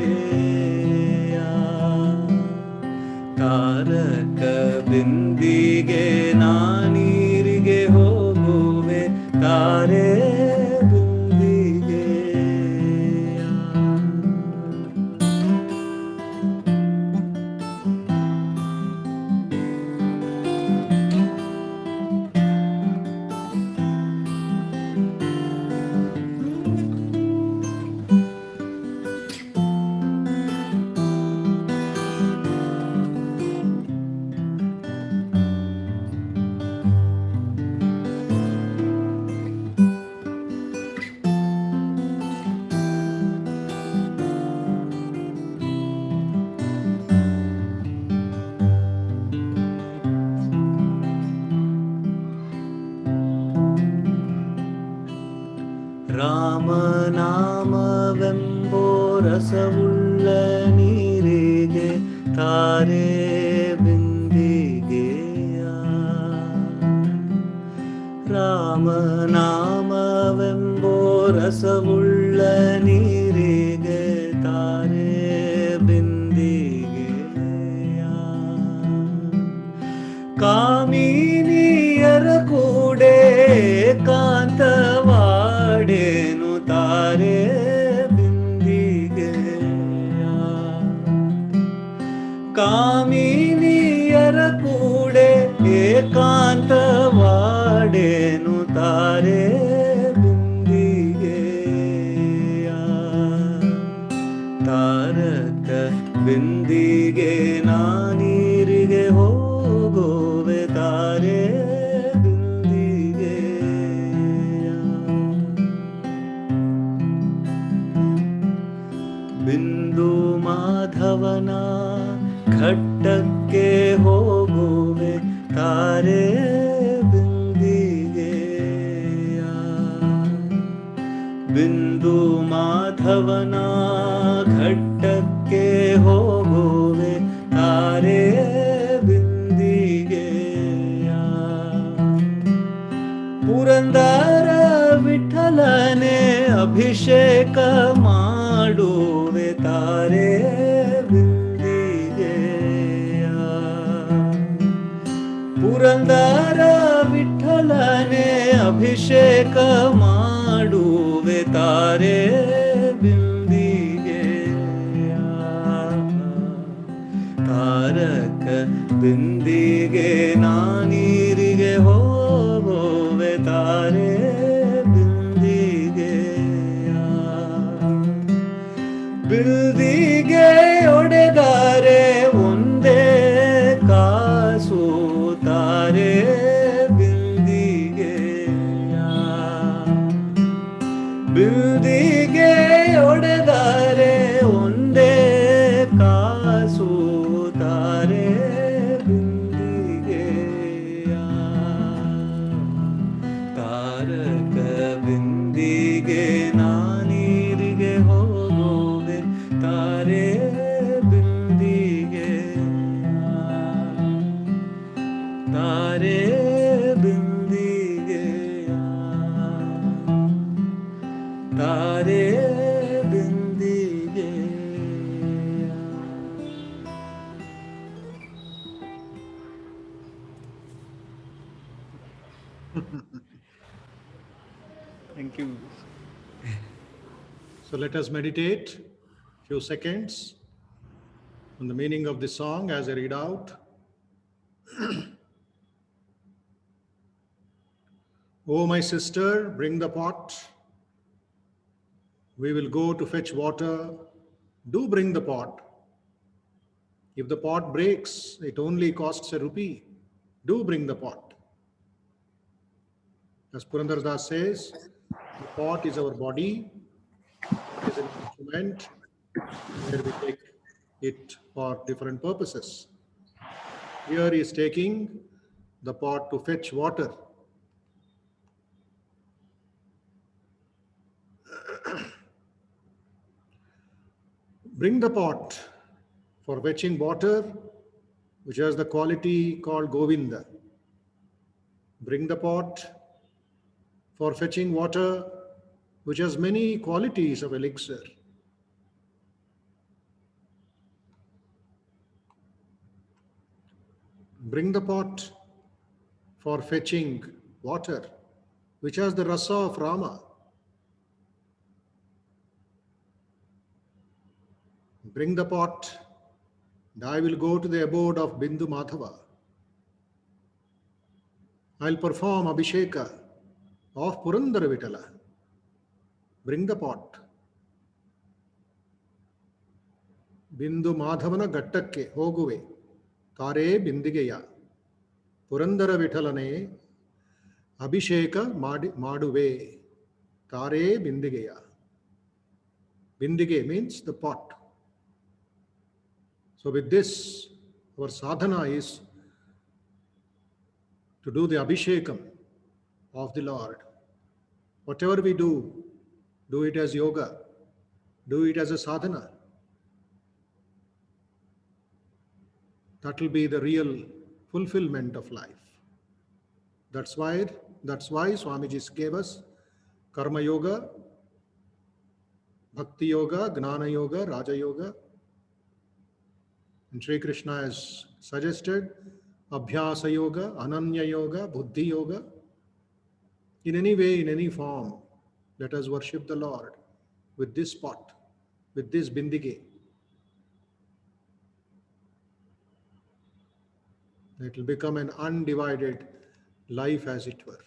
ತಾರಕ ಬಿಂದಿಗೆ ನಾನೀರಿಗೆ ಹೋಗುವೆ ತಾರೆ ಬಿಂದಿಗೆಯ ರಾಮನಾಮವೆಂಬೋ ರಸವುಳ್ಳ ನೀರಿಗೆ ತಾರೆ ಬಿಂದಿಗೆಯ ರಾಮನಾಮವೆಂಬೋ ರಸವುಳ್ಳ ನೀರಿಗೆ ತಾರೆ ಬಿಂದಿಗೆಯ ಕಾಮಿನಿಯರ ಕೂಡೆ ಕಾಂತವಾಡೇನು ತಾರೆ ಬಿಂದಿಗೆಯ ಕಾಮಿನಿಯರ ಕೂಡೆ ಏಕಾಂತವಾಡೇನು ತಾರೆ ಬಿಂದಿಗೆಯ ತಾರಕ ಬಿಂದಿಗೆ ನಾನೀರಿಗೆ ಹೋಗುವೆ ತಾರೆ ಬಿಂದಿಗೆಯ ಬಿಂದು ಮಾಧವನ ಘಟ್ಟಕ್ಕೆ ಹೋಗುವೆ ತಾರೆ ಬಿಂದಿಗೆಯ ಬಿಂದು ಮಾಧವನ ಘಟ್ಟಕ್ಕೆ ಹೋಗುವೆ ತಾರೆ ಬಿಂದಿಗೆಯ ಪುರಂದರ ವಿಠಲನೆ ಅಭಿಷೇಕ ಮಾಡುವೆ ತಾರೆ ಬಿಂದಿಗೆಯ ಪುರಂದರ ವಿಠಲನೆ ಅಭಿಷೇಕ ಮಾಡುವೆ ತಾರೆ ಬಿಂದಿಗೆಯ ತಾರಕ ಬಿಂದಿಗೆ ನಾನೀರಿಗೆ ಹೋಗುವೆ ತಾರೆ ಬಿಂದಿಗೆಯ ಬಿಲ್ದಿಗೆ ಒಡೆದರೆ ಒಂದೇ ಕಾಸು ತಾರೆ ಬಿಂದಿಗೆಯ ಬಿಲ್ದಿಗೆ ಒಡೆದರೆ ಒಂದೇ ಕಾಸು ತಾರೆ ಬಿಂದಿಗೆಯ ತಾರ ಬಿಂದಿಗೆ ನಾನೀರಿಗೆ ಹೋಗುವೆ ತಾರೆ ಬಿಂದಿಗೆ ತಾರೆ ಬಿಂದಿಗೆ ತಾರೆ ಬಿಂದಿಗೆ. Thank you. So let us meditate few seconds on the meaning of the song as I read out. Oh, my sister, bring the pot. We will go to fetch water. Do bring the pot. If the pot breaks, it only costs a rupee. Do bring the pot. As Purandar Das says, the pot is our body. It is an instrument where we take it for different purposes. Here he is taking the pot to fetch water. Bring the pot for fetching water, which has the quality called Govinda. Bring the pot for fetching water, which has many qualities of elixir. Bring the pot for fetching water, which has the rasa of Rama. Bring the pot, and I will go to the abode of Bindu Madhava. I'll perform Abhisheka of Purandara Vitala. Bring the pot. Bindu Madhavana Gattakke Hoguve Tare Bindigeya Purandara Vitalane Abhisheka Maduve Tare Bindigeya. Bindige means the pot. So with this, our sadhana is to do the abhishekam of the Lord. Whatever we do it as yoga, do it as a sadhana. That will be the real fulfillment of life. That's why Swamiji gave us karma yoga, bhakti yoga, gnana yoga, raja yoga. And Sri Krishna has suggested Abhyasa Yoga, Ananya Yoga, Buddhi Yoga. In any way, in any form, let us worship the Lord with this pot, with this bindige. It will become an undivided life, as it were.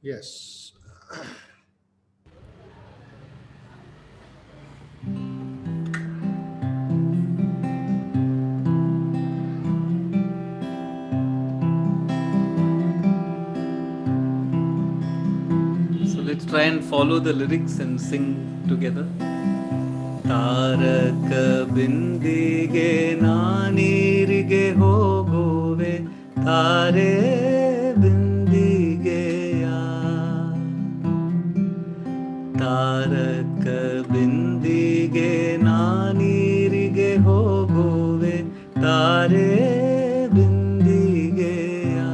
Yes. Let's try and follow the lyrics and sing together. Taraka bindige naanirige hoguve tare bindige ya. Taraka bindige naanirige hoguve tare bindige ya.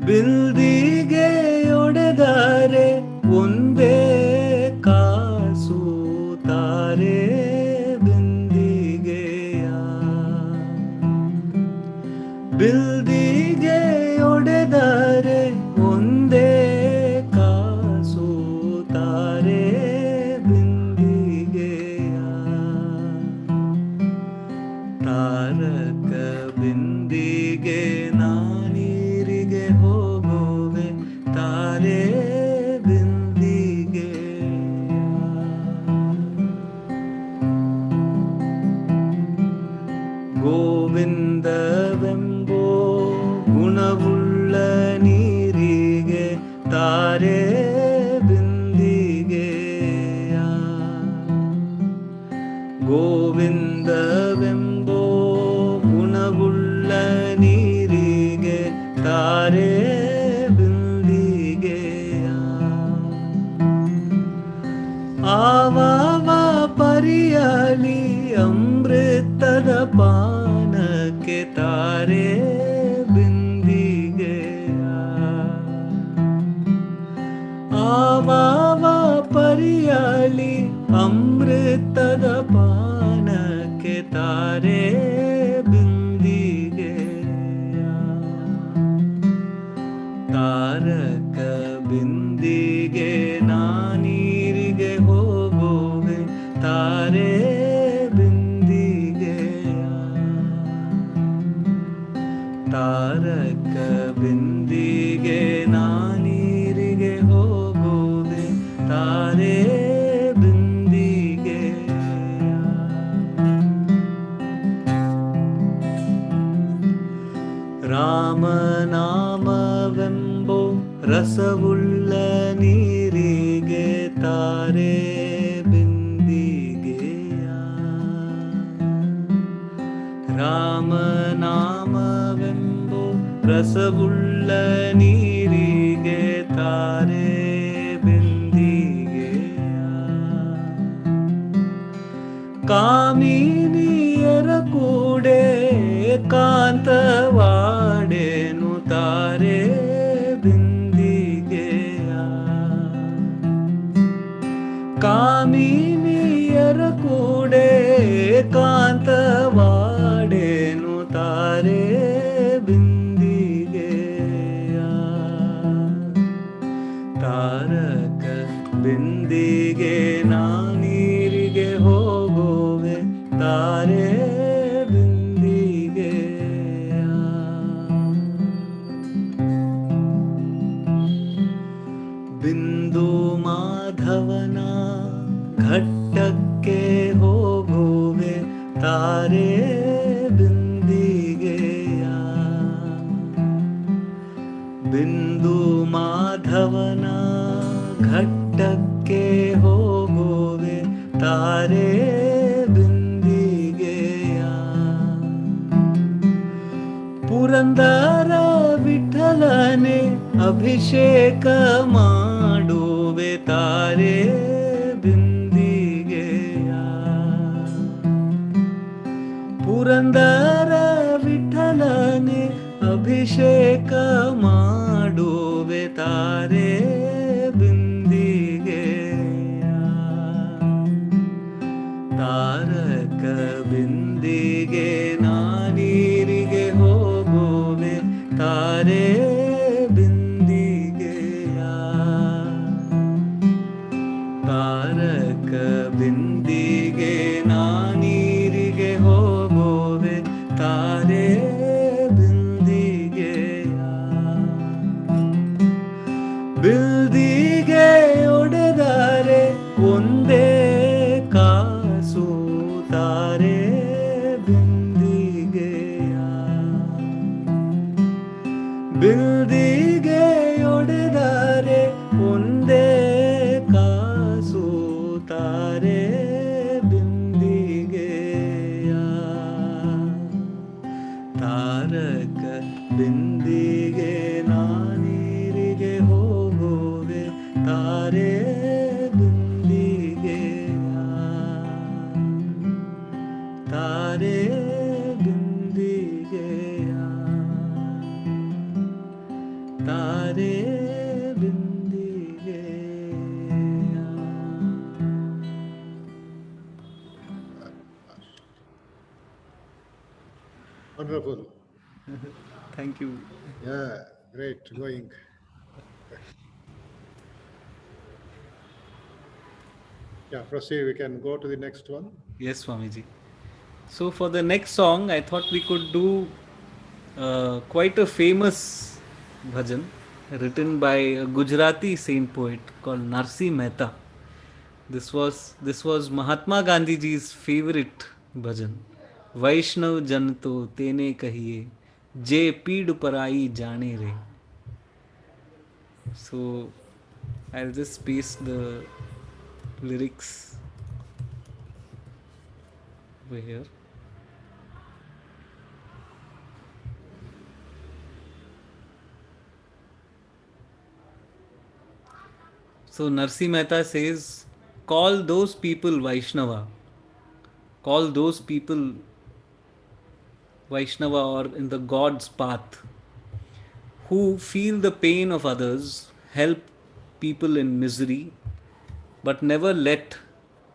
Bindige ಒಡೆದರೆ ಒಂದೇ ಕಾಸು ತಾರೆ ಬಿಂದಿಗೆಯ. ಬಿಲ್ದಿಗೆ ಒಡೆದರೆ ಒಂದೇ ಕಾಸು ತಾರೆ ಬಿಂದಿಗೆಯ. ಆವಾವ ಪರಿಯಲಿ ಅಮೃತದ ಪಾನಕ್ಕೆ ತಾರೆ ಬಿಂದಿಗೆಯ. ಆವಾವ ಪರಿಯಲಿ ಅಮೃತದ ಪಾನಕ್ಕೆ ತಾರೆ ಬಿಂದಿಗೆಯ. ತಾರಕ ಬಿಂದಿಗೆ ನಾನೀರಿಗೆ ಹೋಗುವೆ ತಾರೆ ಬಿಂದಿಗೆಯ. ತಾರಕ ಬಿಂದಿಗೆ ನಾನೀರಿಗೆ ಹೋಗುವೆ ತಾರೆ ಬಿಂದಿಗೆಯ. ರಾಮನಾಮವೆಂಬೋ ರಸವುಳ್ಳ ನೀರಿಗೆ ತಾರೆ ಬಿಂದಿಗೆಯ. ರಾಮನಾಮವೆಂಬೋ ರಸವುಳ್ಳ ನೀರಿಗೆ ತಾರೆ ಬಿಂದಿಗೆಯ. ಕಾಮಿನಿಯರ ಕೂಡೆ ಕಾಂತವಾಡೆನು ತಾರೆ ಬಿಂದಿಗೆಯ. ಕಾಮಿನಿಯರ ಕೂಡೆ ಕಾಂತವಾಡೆನು ತಾರೆ ಬಿಂದಿಗೆಯ. ತಾರಕ ಬಿಂದಿಗೆ ನಾನೀರಿಗೆ ಹೋಗುವೆ ತಾರೆ ಬಿಂದಿಗೆಯ. ಬಿಂದು ಮಾಧವನ ಘಟ್ಟಕ್ಕೆ ಹೋಗುವೆ ತಾರೆ ಬಿಂದಿಗೆಯ. ಬಿಂದು ಮಾಧವನ ಘಟ್ಟಕ್ಕೆ ಹೋಗುವೆ ತಾರೆ ಬಿಂದಿಗೆಯ. ಪುರಂದರ ವಿಠಲನೆ ಅಭಿಷೇಕ ಮಾಡುವೆ ತಾರೆ ಬಿಂದಿಗೆಯ. ಪುರಂದರ ವಿಠಲನೆ ಅಭಿಷೇಕ ಮಾಡುವೆ ತಾರೆ ಬಿಂದಿಗೆಯ. ತಾರಕ ಬಿಂದಿಗೆ ನಾನೀರಿಗೆ ಹೋಗುವೆ ತಾರೆ ಬಿಂದಿಗೆಯ. ತಾರಕ ಬಿಂದಿಗೆ ನಾನೀರಿಗೆ ಹೋಗುವೆ ತಾರೆ ಬಿಂದಿಗೆಯ. ಬಿಲ್ದಿಗೆ ಒಡೆದರೆ ಒಂದೇ ಕಾಸು ತಾರೆ ಬಿಂದಿಗೆಯ. ಬಿಲ್ದಿಗೆ ಒಡೆದರೆ ಒಂದೇ ಕಾಸು ತಾರೆ ಬಿಂದಿಗೆಯ. ತಾರಕ ಬಿಂದಿಗೆ ನಾನೀರಿಗೆ ಹೋಗುವೆ ತಾರೆ ಬಿಂದಿಗೆಯ. ತಾರೆ ಬಿಂದಿಗೆಯ. ತಾರೆ ಬಿಂದಿಗೆಯ. Wonderful. Thank you. Yeah, great going. Yeah, proceed. We can go to the next one. Yes, Swamiji. So for the next song, I thought we could do quite a famous bhajan written by a Gujarati saint poet called Narsi Mehta. This was Mahatma Gandhi ji's favorite bhajan. Vaishnav jan to tene kahiye, je peed parai jane re. So I'll just paste the lyrics over here. So Narsi Mehta says, call those people Vaishnava. Call those people Vaishnava or in the God's path, who feel the pain of others, help people in misery, but never let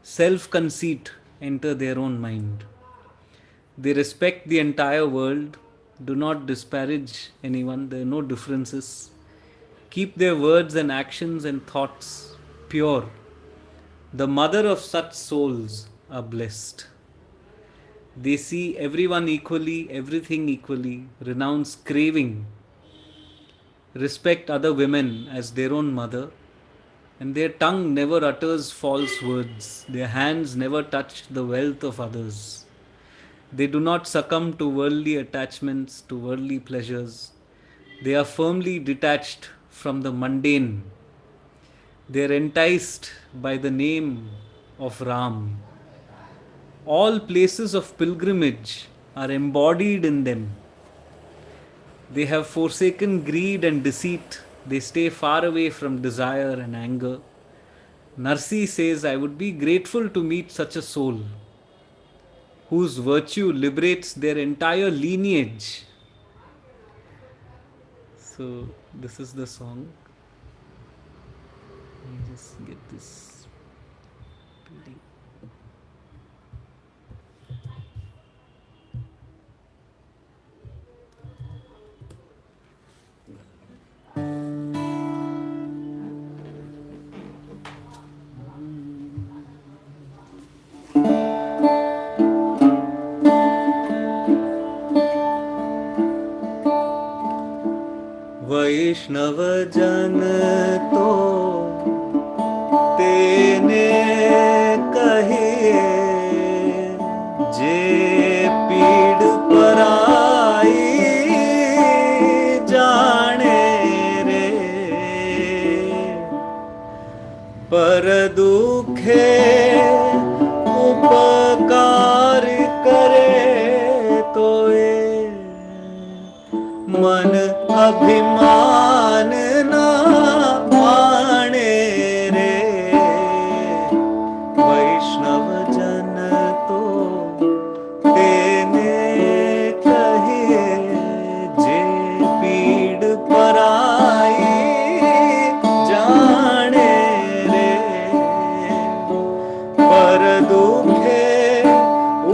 self conceit enter their own mind. They respect the entire world, do not disparage anyone, there are no differences, keep their words and actions and thoughts pure. The mother of such souls are blessed. They see everyone equally, everything equally, renounce craving, respect other women as their own mother, and their tongue never utters false words, their hands never touch the wealth of others. They do not succumb to worldly attachments, to worldly pleasures. They are firmly detached from the mundane. They are enticed by the name of Ram. All places of pilgrimage are embodied in them. They have forsaken greed and deceit. They stay far away from desire and anger. Narsi says, I would be grateful to meet such a soul whose virtue liberates their entire lineage. So, this is the song. Let me just get this. वैष्णव जन तो तेने कहिए, जे पीड़ पराई जाने रे, पर दुखे उपकार करे तो ये मन अभिमान ना आने रे। वैष्णव जन तो तेने कहिए, जे पीड़ पराई जाने रे, पर दुखे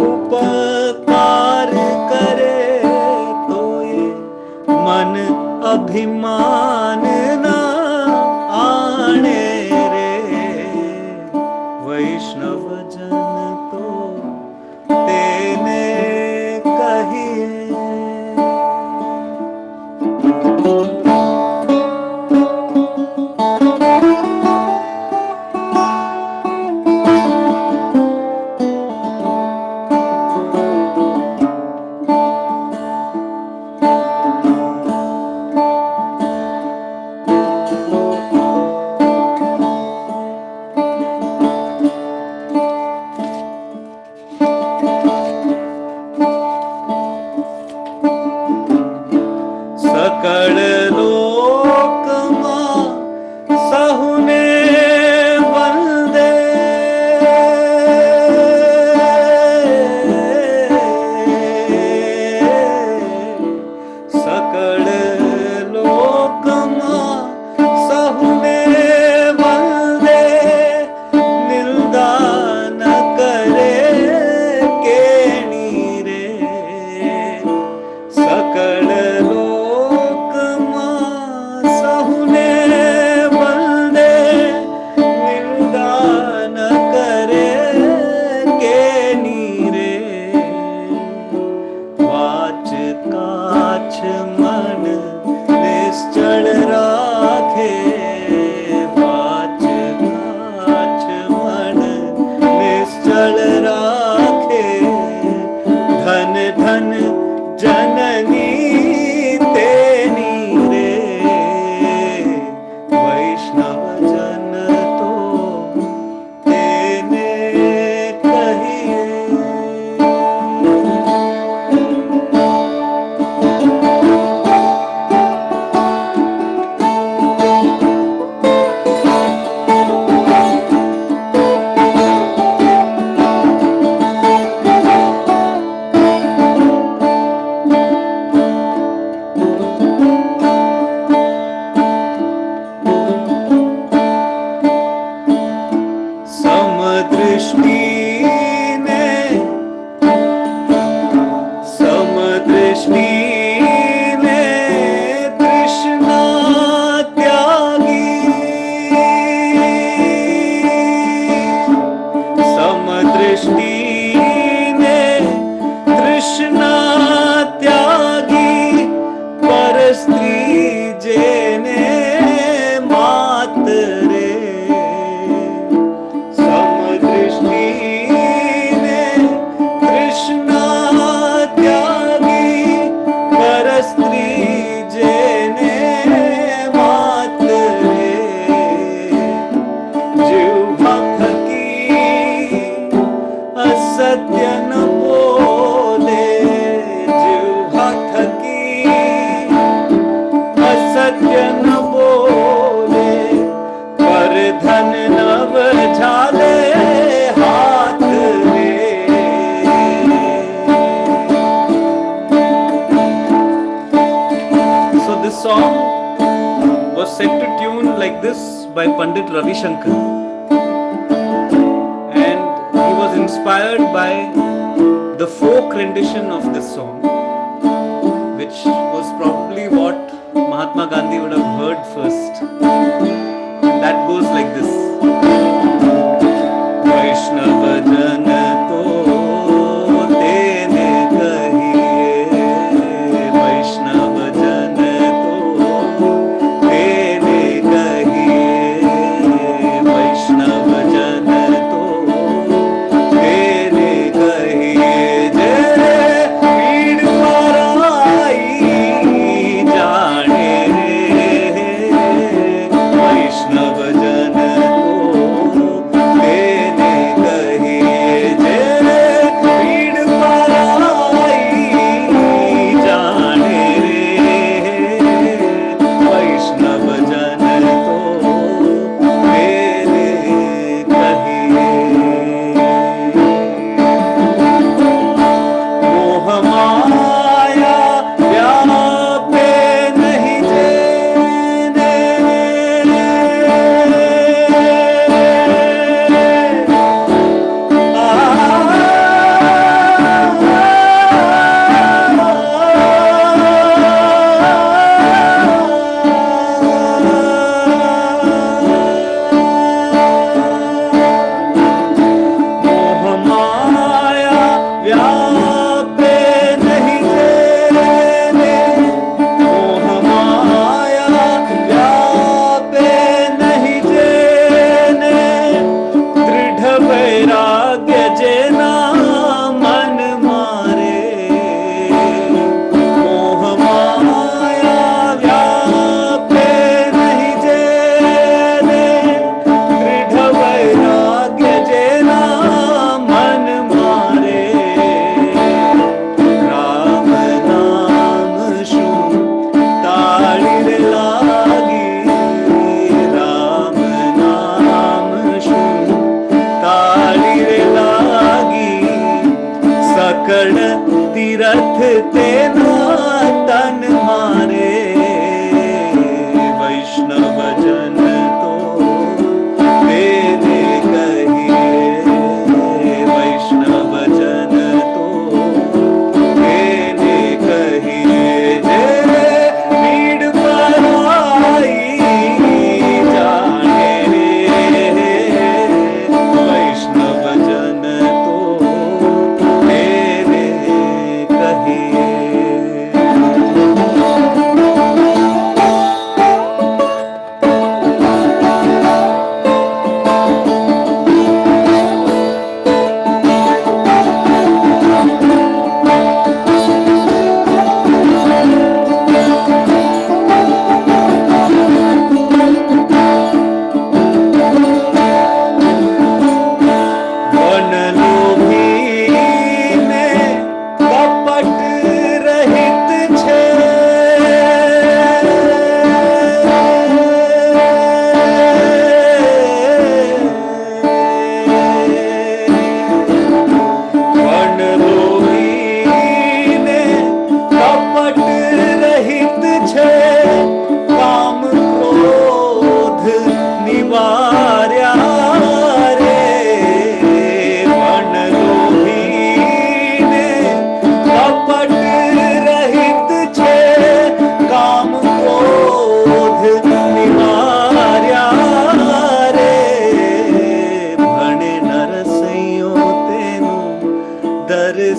उपकार करे तो ये मन अभिमान ना आने रे। वैष्णव जन तो तेने कहिए। समदृष्टि ने समदृष्टि ने तृष्णा त्यागी समदृष्टि ने तृष्णा त्यागी पर स्त्री जेने मात रे समदृष्टि ने तृष्णा त्यागी पर स्त्री जेने मात रे जिह्वा थकी असत्य न बोले जिह्वा थकी असत्य न बोले पर धन नव झाले हाथ रे So this song was set to tune like this by Pandit Ravi Shankar, and he was inspired by the folk rendition of this song, which was probably what Mahatma Gandhi would have heard first. And that goes like this. वैष्णव जन तो तेने कहिए वैष्णव जन तो तेने कहिए वैष्णव जन तो तेने कहिए जय पीड़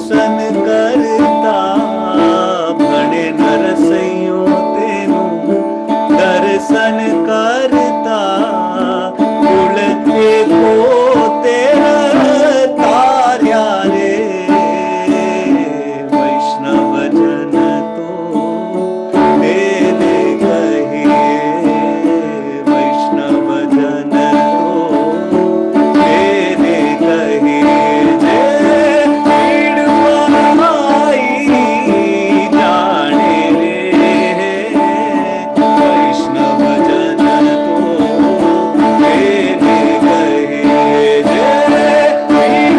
દર્શન કરતા ભણે નરસૈયો તેનું દર્શન કરતા કુલ એકો તેર તાર્યા રે વૈષ્ણવ જન તો તેને કહીએ વૈષ્ણવ જન તો તેને કહીએ જે પીડ પરાઈ જાણે રે વૈષ્ણવ જન તો તેને કહીએ જે પીડ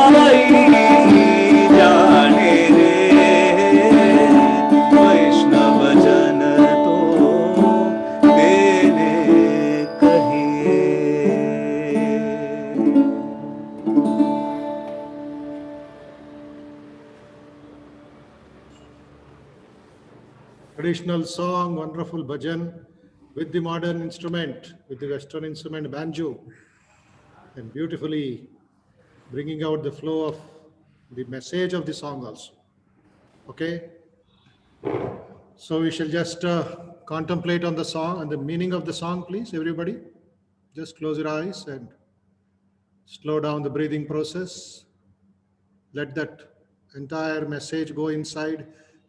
પરાઈ જાણે રે વૈષ્ણવ જન તો તેને કહીએ. Traditional song, wonderful bhajan with the modern instrument, with the Western instrument banjo, and beautifully bringing out the flow of the message of the song also. Okay? So we shall just contemplate on the song and the meaning of the song, please, everybody. Just close your eyes and slow down the breathing process. Let that entire message go inside,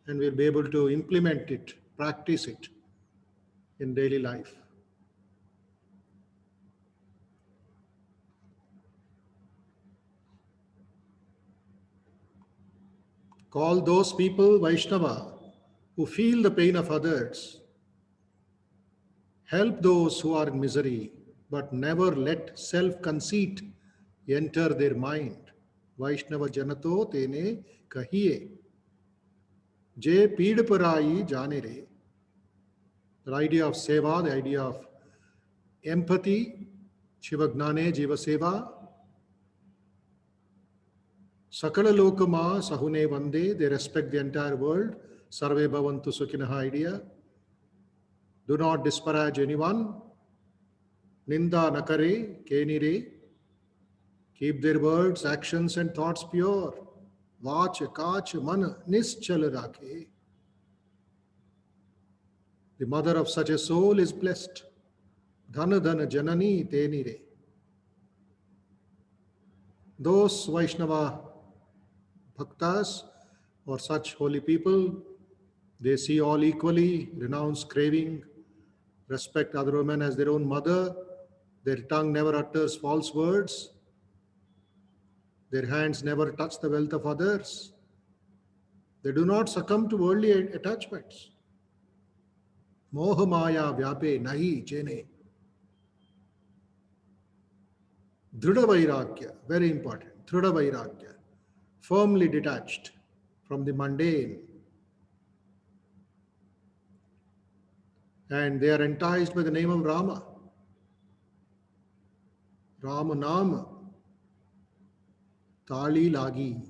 and we'll be able to implement it, practice it in daily life. Call those people Vaishnava who feel the pain of others. Help those who are in misery, but never let self-conceit enter their mind. Vaishnava janato tene kahiye. Je peed parai jane re. The idea of seva, the idea of empathy, Shivagnane, Jiva Seva. Sakala Lokama Sahune Vande, they respect the entire world. Sarve Bhavantu Sukhinaha idea. Do not disparage anyone. Ninda Nakare, Kenire. Keep their words, actions, and thoughts pure. Vach, Kach, Man, Nischal Rakhe. The mother of such a soul is blessed. Dhana Dhana Janani Tenire. Those Vaishnava Bhaktas or such holy people, they see all equally, renounce craving, respect other women as their own mother. Their tongue never utters false words. Their hands never touch the wealth of others. They do not succumb to worldly attachments. Moha Maya Vyape Nahi Chene. Dhrida Vairagya, very important. Dhrida Vairagya, firmly detached from the mundane. And they are enticed by the name of Rama. Rama Nama. Tali Lagi.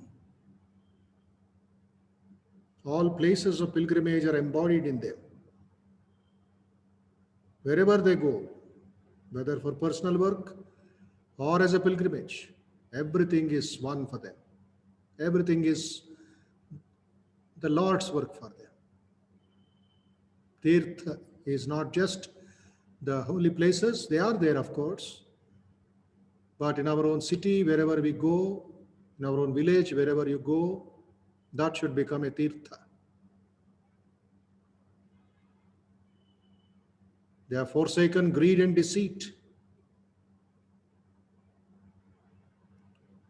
All places of pilgrimage are embodied in them. Wherever they go, whether for personal work or as a pilgrimage, everything is one for them. Everything is the Lord's work for them. Tirtha is not just the holy places, they are there, of course. But in our own city, wherever we go, in our own village, wherever you go, that should become a tirtha. They have forsaken greed and deceit.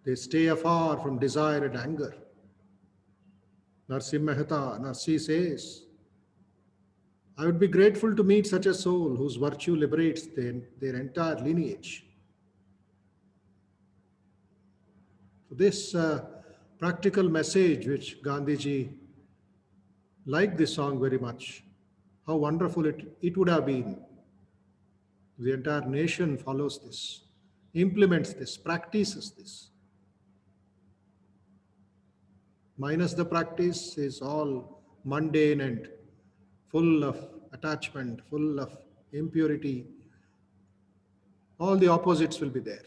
They stay afar from desire and anger. Narsim Mehta, Narsi says, I would be grateful to meet such a soul whose virtue liberates their entire lineage. So this practical message which Gandhiji liked this song very much, how wonderful it would have been. The entire nation follows this, implements this, practices this. Minus the practice is all mundane and full of attachment, full of impurity. All the opposites will be there.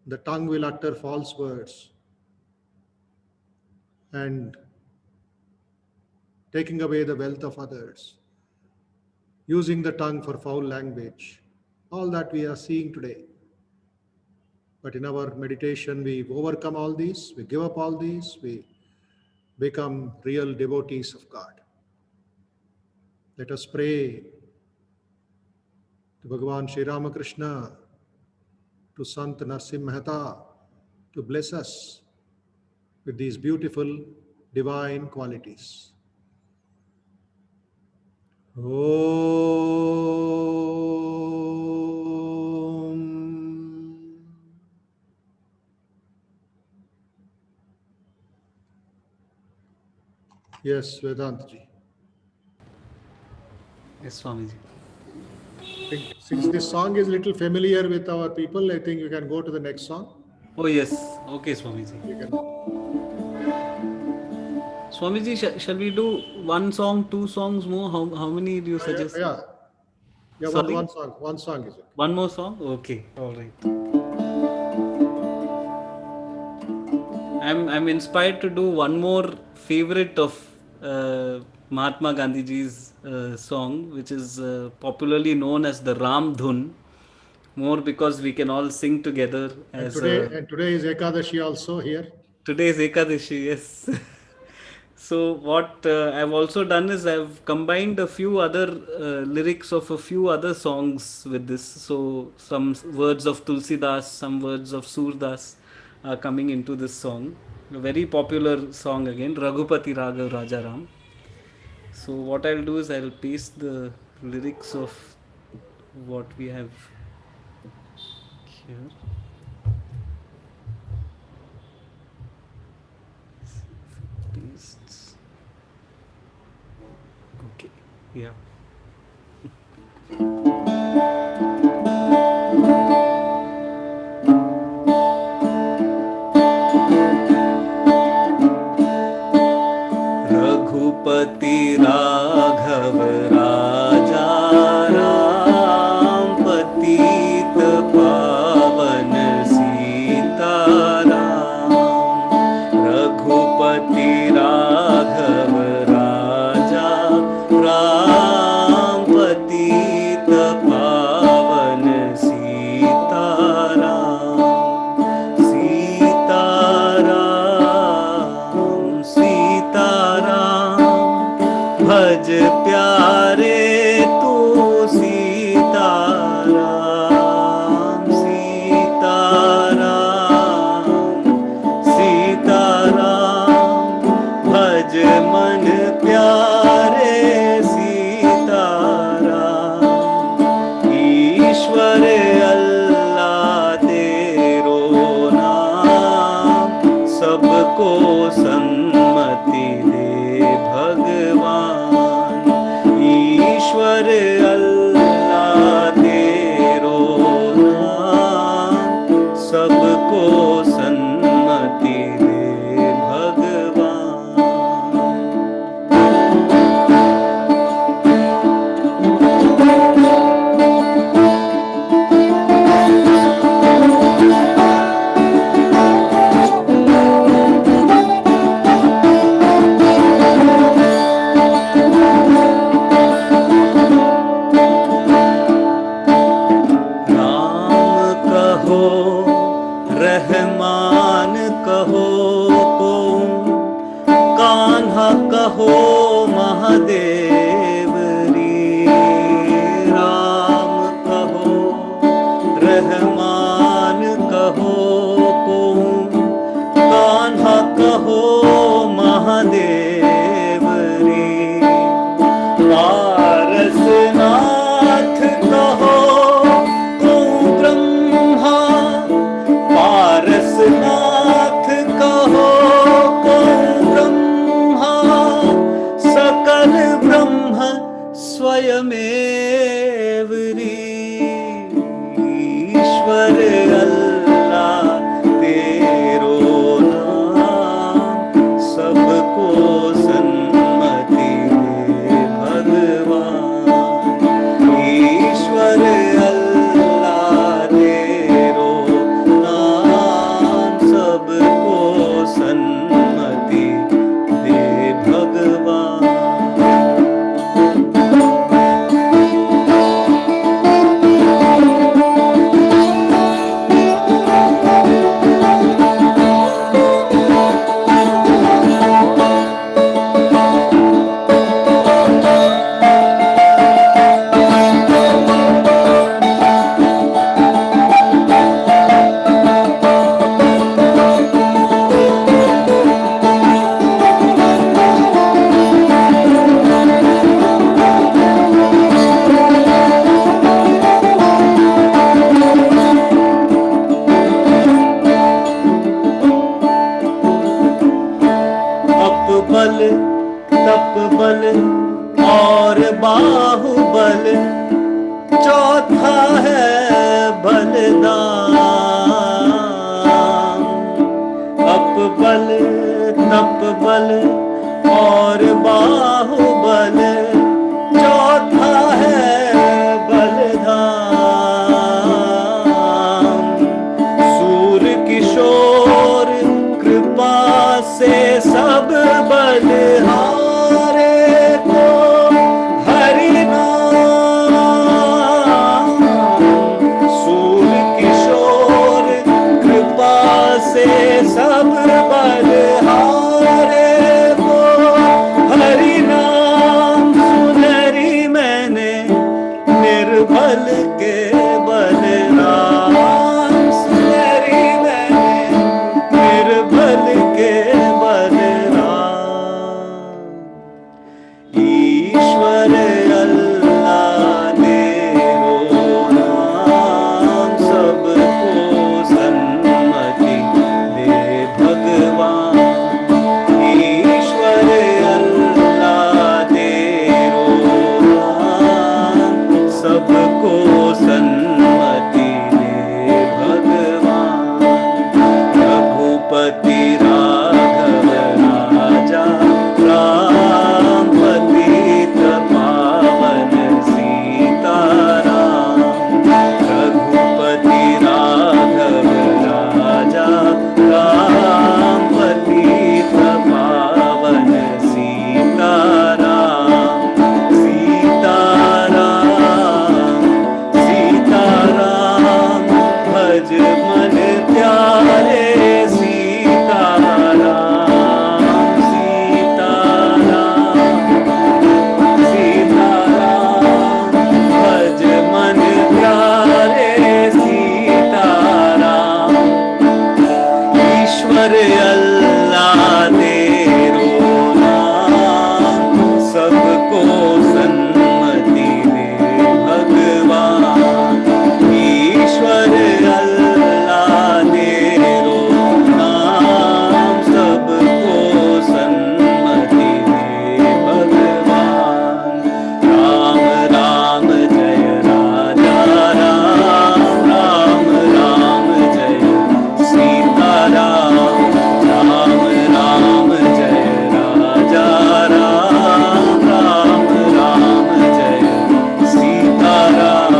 The tongue will utter false words. and taking away the wealth of others, using the tongue for foul language, all that we are seeing today. But in our meditation, we overcome all these, we give up all these, we become real devotees of God. Let us pray to Bhagavan Sri Ramakrishna, to Sant Narsim Mehta, to bless us with these beautiful divine qualities. Om. Yes, Vedant ji. Yes, Swamiji. Since this song is a little familiar with our people, I think you can go to the next song. Oh, yes. Okay, Swamiji. You can. Swamiji, shall we do one song, two songs more? How many do you suggest? Yeah. Yeah, Sorry? one song. One song is it. One more song? Okay, all right. I'm inspired to do one more favorite of Mahatma Gandhiji's song, which is popularly known as the Ram Dhun. More because we can all sing together And as today is Ekadashi also here. today is Ekadashi. Yes. So what I've also done is I've combined a few other lyrics of a few other songs with this. So some words of Tulsidas, some words of Surdas are coming into this song. A very popular song again, Raghupati Raghav Rajaram. So what I'll do is I'll paste the lyrics of what we have here. Pastes. Okay, yeah. Raghupati Raghav राजा राम पतित पावन सीताराम रघुपति राघव राजा राम पतित पावन सीताराम सीताराम सीताराम भज प्यारे तू सीताराम सीताराम सीताराम भज मन प्यारे सीताराम ईश्वर अल्लाह तेरो नाम सबको सन्मति दे भगवान ईश्वर अल्लाह तेरो नाम सबको सन्मति दे भगवान राम कहो रहमान कहो को कान्हा कहो महादेव रे राम कहो रहमान कहो को कान्हा कहो महादेव रे पारसनाथ कहो को ब्रह्मा पारसनाथ कहो को ब्रह्मा सकल ब्रह्म और बाहुबल, चौथा है बलदान। अपबल तपबल और बाहुबल, चौथा है बलधाम। सूर किशोर कृपा से सब बलहारे को हरि नाम। सूर किशोर कृपा से सब बलहारे को हरि नाम। सुनरी मैंने निर्बल के बलराम, सुनरी मैंने निर्बल के बलराम। ईश्वर अल्लाह तेरो नाम, सबको सन्मति दे भगवान। ईश्वर अल्लाह तेरो नाम, सबको सन्मति दे भगवान। रघुपति राघव राजा राम, पतित पावन सीताराम। रघुपति राघव राजा राम, पतित पावन सीताराम। सीताराम सीताराम भज मन प्यारे, सीताराम सीताराम सीताराम भज मन प्यारे, सीताराम। ईश्वर अल्लाह तेरो नाम, सबको सन्मति दे भगवान। ईश्वर अल्लाह तेरो नाम, सबको सन्मति दे भगवान। राम राम जय राजा राम, राम राम जय सीताराम। राम राम जय राजा राम, राम राम जय सीताराम।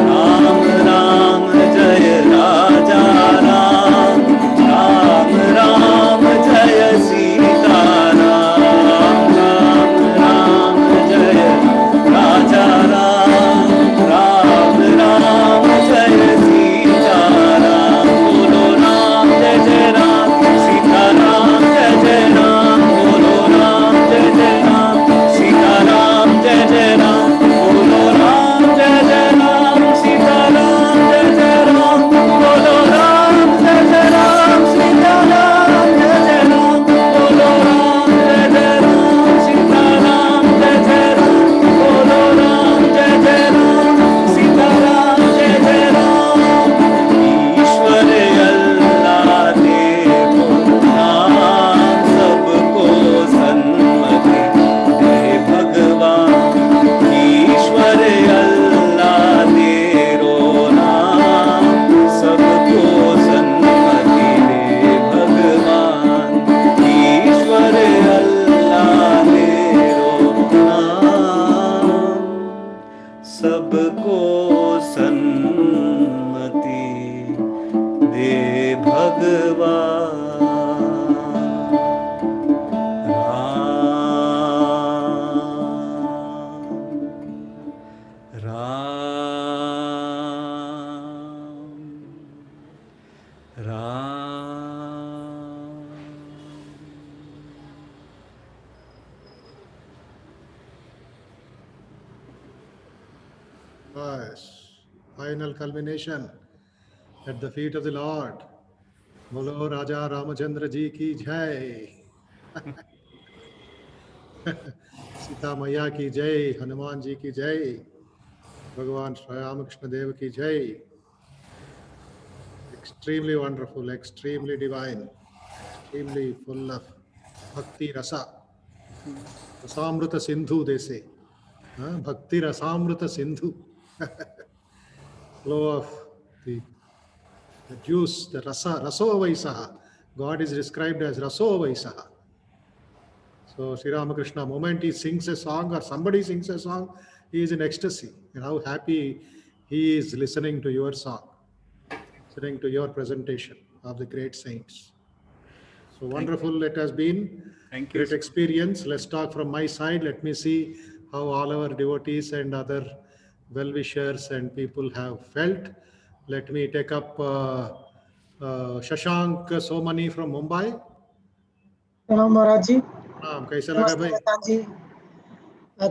राम राम जय राजा राम, राम राम जय सीताराम। राम राम जय राजा राम, राम राम जय सीताराम। बोलो राम जय जय राम, सीताराम जय जय राम। बोलो राम जय जय राम, सीताराम जय जय राम। बोलो राम जय जय राम, सीताराम जय जय राम। बोलो राम जय जय राम, सीताराम जय जय राम। बोलो राम जय जय राम, सीताराम जय जय राम। बोलो राम जय जय राम, सीताराम जय जय राम। ईश्वर अल्लाह तेरो नाम, सबको सन्मति दे भगवान। ईश्वर अल्लाह तेरो नाम, सबको सन्मति दे भगवान। ईश्वर अल्लाह तेरो नाम, सबको सन्मति दे भगवान। Ram Ram. Yes. Final culmination at the feet of the Lord. बोलो राजा रामचंद्र जी की जय। सीता मैया की जय, हनुमान जी की जय, भगवान श्री रामकृष्ण देव की जय। Extremely wonderful, extremely divine, extremely full of bhakti rasa. Rasamrita Sindhu, they say. Bhakti Rasamrita Sindhu. Flow of the juice, the rasa, raso vaisaha. God is described as raso vaisaha. So Sri Ramakrishna, moment he sings a song or somebody sings a song, he is in ecstasy. And how happy he is listening to your song, listening to your presentation of the great saints. So wonderful it has been. Thank you. Great experience. Let's talk from my side. Let me see how all our devotees and other well-wishers and people have felt. Let me take up Shashank Somani from Mumbai. Hello, Maharaj ji. कैसा लगा Namaste, भाई? Vedant ji.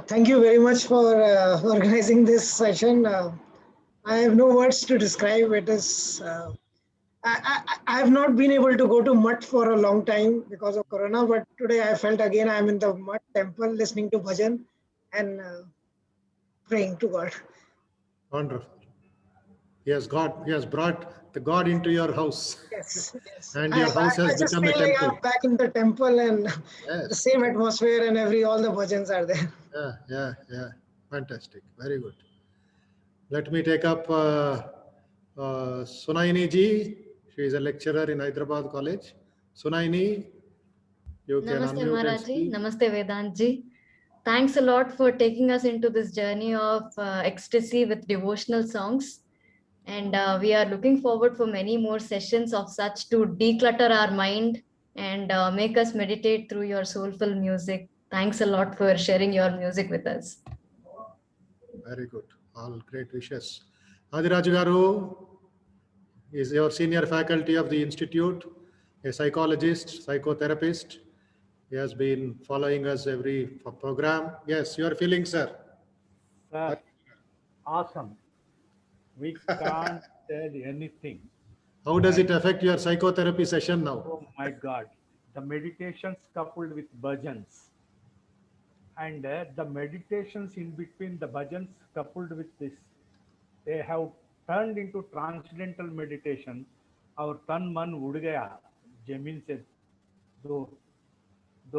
Thank you very much for organizing this session. I have no words to describe. It is. I have not been able to go to Mutt for a long time because of Corona, but today I felt again I am in the Mutt temple listening to bhajan and praying to God. Wonderful. He has brought the God into your house. Yes, yes. And your house has I just become a feel like temple. I'm back in the temple and Yes. the same atmosphere and all the bhajans are there. Yeah. Fantastic. Very good. Let me take up Sunaini ji. She is a lecturer in Hyderabad College. Sunaini, you can Namaste unmute and Maharaj ji. speak. Namaste Vedant ji. Thanks a lot for taking us into this journey of ecstasy with devotional songs. And we are looking forward for many more sessions of such to declutter our mind and make us meditate through your soulful music. Thanks a lot for sharing your music with us. Very good. All great wishes. Adiraju Garu is your senior faculty of the institute, a psychologist, psychotherapist. He has been following us every program. Yes, your feelings, sir. Sir, awesome. We can't tell anything. How does it affect your psychotherapy session now? Oh my God. The meditations coupled with bhajans. And the meditations in between the bhajans coupled with this, they have turned into transcendental meditation. Our tan man ud gaya, jamin se do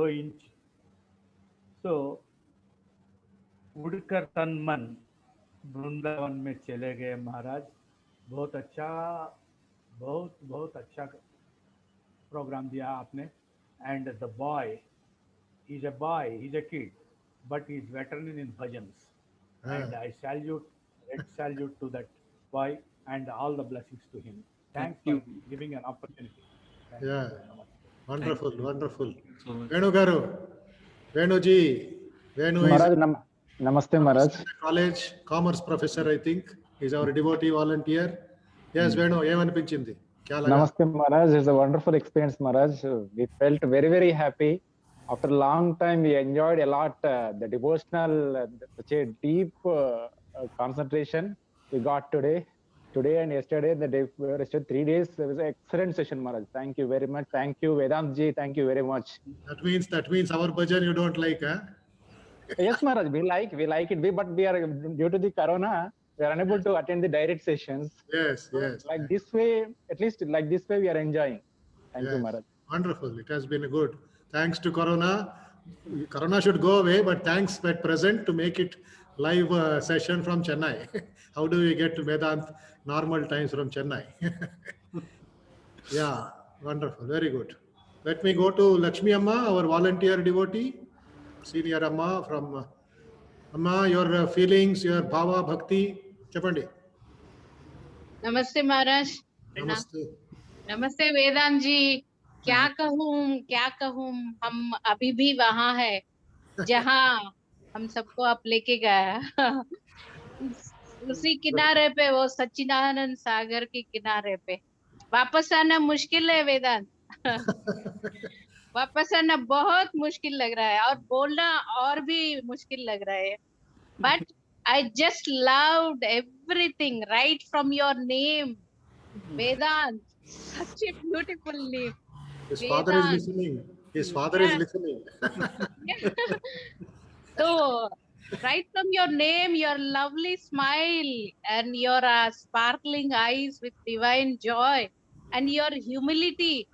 inch. So, उड़कर तन मन वृंदावन में चले गए महाराज. बहुत अच्छा programme दिया आपने. And the boy, he's a kid, but he's veteran in bhajans. And I red salute to that boy and all the blessings to him. Thanks for giving an opportunity. Thank you Yeah, very much. wonderful, wonderful. So much. Venu Garu, Venu ji, Venu is Maharaj, Namaste Maharaj. college commerce professor, I think. He's our devotee volunteer. Yes, Venu, ఏమనిపించింది? क्या लगा? Namaste Maharaj. It's a wonderful experience, Maharaj. We felt very, very happy. After a long time, we enjoyed a lot the devotional, such a deep concentration we got today and yesterday, the day, 3 days. It was an excellent session, Maharaj. Thank you very much. Thank you, Vedant ji. Thank you very much. That means our bhajan you don't like, huh? Yes, Maharaj, we like it, but we are, due to the Corona, we are unable to attend the direct sessions. Yes. Like this way, at least like this way, we are enjoying. Thank you, Yes. Maharaj. Wonderful. It has been good. Thanks to Corona. Corona should go away, but thanks at present to make it live session from Chennai. How do we get to Vedant normal times from Chennai? Yeah, wonderful. Very good. Let me go to Lakshmi Amma, our volunteer devotee, senior Amma from Amma, your feelings, your bhava, bhakti. Chapandi. नमस्ते महाराज. Namaste. नमस्ते वेदांत जी. क्या कहूँ हम अभी भी वहां है जहाँ हम सबको आप लेके गया. उसी किनारे पे, वो सच्चिदानंद सागर के किनारे पे वापस आना मुश्किल है वेदांत. वापस आना बहुत मुश्किल लग रहा है और बोलना और भी मुश्किल लग रहा है. But I just loved everything right from your name, Vedant. Such a beautiful name. His father is listening. His father is listening. So, right from your name, your lovely smile and your sparkling eyes with divine joy and your humility,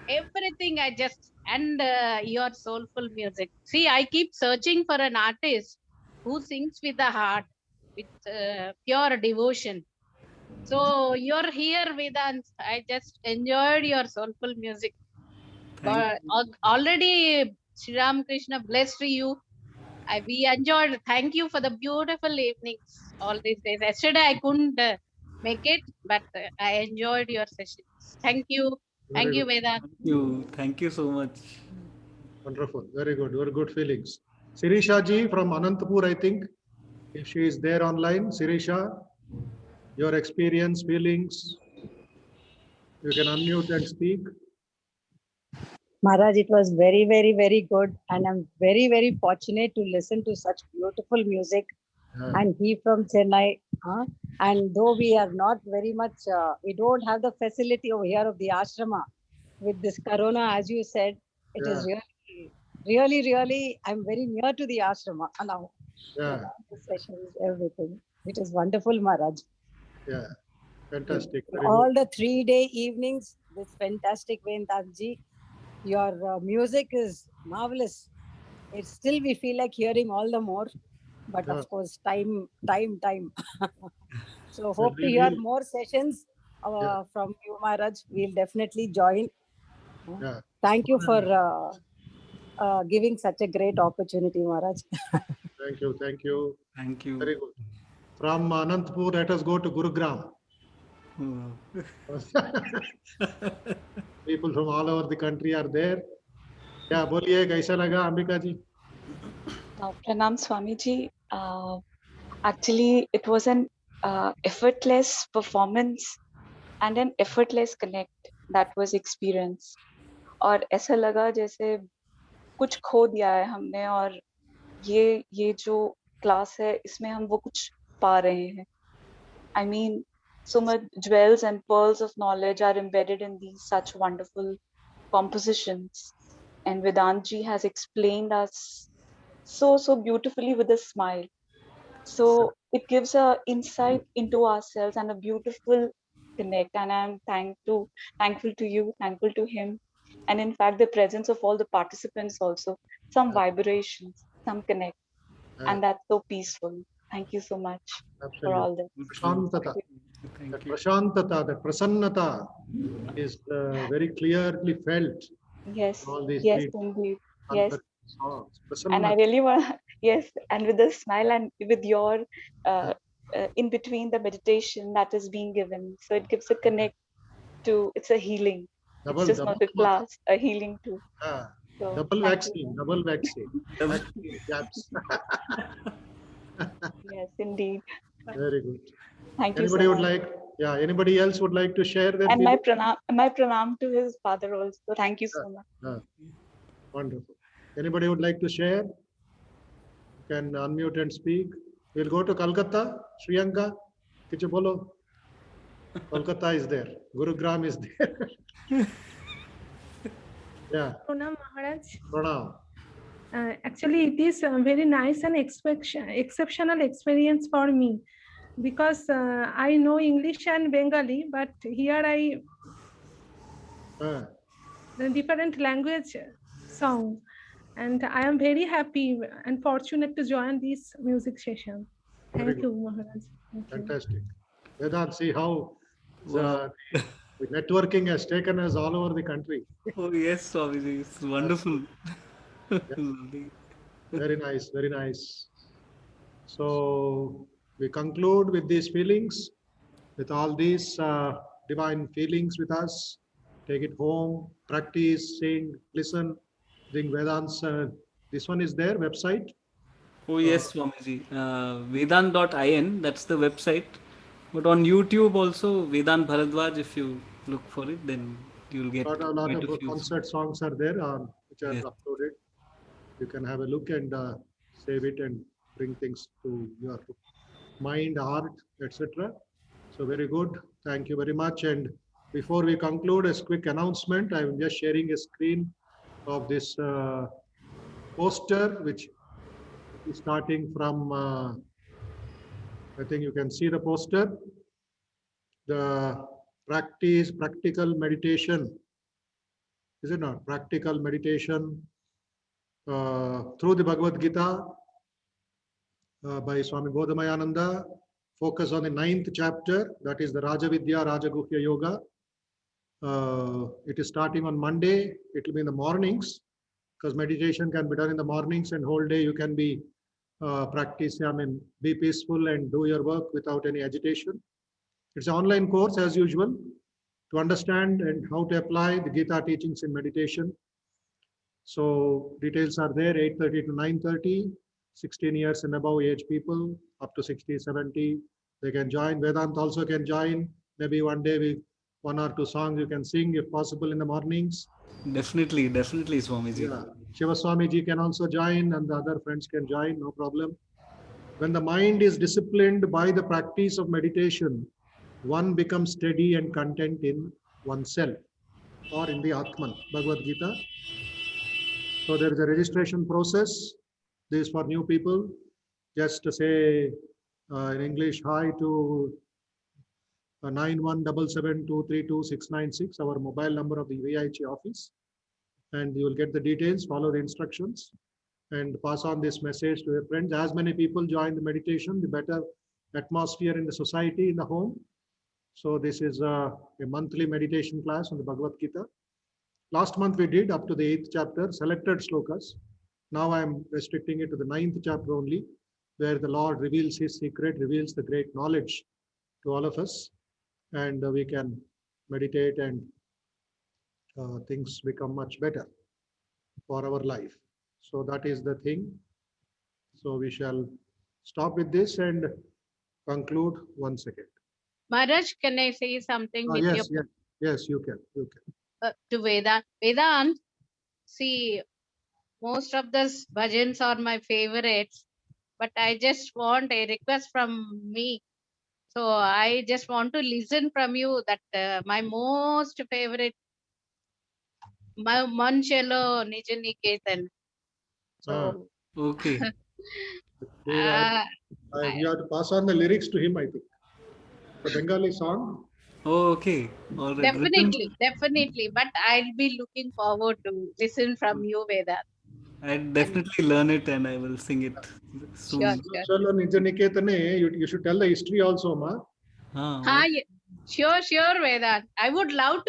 everything I just and your soulful music. See, I keep searching for an artist who sings with the heart, with pure devotion. So you're here, Vedant. I just enjoyed your soulful music. Thank you. Already, Sri Ramakrishna blessed you. We enjoyed. Thank you for the beautiful evenings all these days. Yesterday I couldn't make it, but I enjoyed your sessions. Thank you. Very Thank you, good. Vedant. Thank you. Thank you so much. Wonderful. Very good. Very good feelings. Sirisha ji from Anantapur, I think, if she is there online. Sirisha, your experience, feelings, you can unmute and speak. Maharaj, it was very, very, very good. And I'm very, very fortunate to listen to such beautiful music. Yeah. And he from Chennai. And though we are not very much, we don't have the facility over here of the ashrama with this corona, as you said, it is really, I'm very near to the ashrama now. Yeah. The sessions, everything. It is wonderful, Maharaj. Yeah. Fantastic. Very All good. the 3-day evenings, this fantastic Vedantji. Your music is marvelous. It's still we feel like hearing all the more, but Yeah. of course, time. So So hope to hear more sessions from you, Maharaj. We'll definitely join. Yeah. Thank you for giving such a great opportunity, Maharaj. Thank you. Thank you. Thank you. Very good. From Anantapur, let us go to Gurugram. People from all over the country are there. क्या बोलिए कैसा लगा अंबिका जी? Pranam Swamiji. Actually, it was an effortless performance and an effortless connect that was experienced. और ऐसा लगा जैसे कुछ खो दिया है हमने और ये जो क्लास है इसमें हम वो कुछ पा रहे हैं. I mean, so much jewels and pearls of knowledge are embedded in these such wonderful compositions. And Vedantji has explained us so beautifully with a smile. So it gives a insight into ourselves and a beautiful connect. And I'm thankful to you, thankful to him. And in fact, the presence of all the participants also, some vibrations, some connect. And that's so peaceful. Thank you so much for all this. Prashantata. Thank That you. prashantata, that prasannata is very clearly felt. Yes, All these yes, three indeed. Yes. songs. And I Prasannata. really want, yes, and with a smile and with your in between the meditation that is being given. So it gives a connect to, it's a healing. It's just not a class, a healing too. So Double thank you. vaccine, double vaccine. Vaccine gaps. Yes, indeed. Very good. Thank you Anybody so would much. like, anybody else would like to share their And feelings? my pranam to his father also. Thank you so much. Wonderful. Anybody would like to share? You can unmute and speak. We'll go to Kolkata. Shriyanka, kichu bolo. Kolkata is there. Gurugram is there. Yeah. Pranam Maharaj. Pranam. Actually, it is a very nice and exceptional experience for me because I know English and Bengali, but here I the different language song, and I am very happy and fortunate to join this music session. Very Thank you, Maharaj. Thank you. Fantastic. Vedant, see how Wow. the networking has taken us all over the country. Oh yes, Swamiji, it's wonderful. Lovely. Very nice, very nice. So we conclude with these feelings, with all these divine feelings with us. Take it home, practice, sing, listen. Think Vedant's, this one is there, website. Oh yes, Swamiji. Vedant.in, that's the website. But on YouTube also, Vedant Bharadwaj, if you look for it, then you'll get A lot quite of a few. concert songs are there which are Yes. uploaded. You can have a look and save it and bring things to your mind, art, etc. So very good. Thank you very much. And before we conclude, a quick announcement. I'm just sharing a screen of this poster, which is starting from, I think you can see the poster. The practical meditation is it not? Practical meditation through the Bhagavad Gita by Swami Bodhamayananda. Focus on the 9th chapter, that is the Rajavidya Rajaguhya Yoga. It is starting on Monday. It will be in the mornings, because meditation can be done in the mornings, and whole day you can be be peaceful and do your work without any agitation. It's an online course as usual to understand and how to apply the Gita teachings in meditation. So details are there, 8:30 to 9:30, 16 years and above age people, up to 60, 70, they can join. Vedant also can join. Maybe one day one or two songs you can sing if possible in the mornings. Definitely, Swamiji. Yeah. Shiva Swamiji can also join, and the other friends can join, no problem. When the mind is disciplined by the practice of meditation, one becomes steady and content in oneself or in the Atman, Bhagavad Gita. So there is a registration process. This is for new people. Just to say in English, hi to 9177232696, our mobile number of the VIH office. And you will get the details, follow the instructions, and pass on this message to your friends. As many people join the meditation, the better atmosphere in the society, in the home. So this is a monthly meditation class on the Bhagavad Gita. Last month we did up to the 8th chapter, selected slokas. Now I am restricting it to the 9th chapter only, where the Lord reveals his secret, reveals the great knowledge to all of us, and we can meditate, and things become much better for our life. So that is the thing. So we shall stop with this and conclude once again. Maharaj, can I say something with Yes, your yes, you can. to Vedant? Vedant, see, most of those bhajans are my favorites, but I just want a request from me. So I just want to listen from you that my most favorite, Manchelo Nijaniketan. So okay. You have to pass on the lyrics to him, I think. The Bengali song. Oh, okay. All right. Definitely. But I'll be looking forward to listen from you, Vedant. I definitely learn it and I will sing it soon. Sure. You should tell the history also, ma. Sure, Vedant. I would love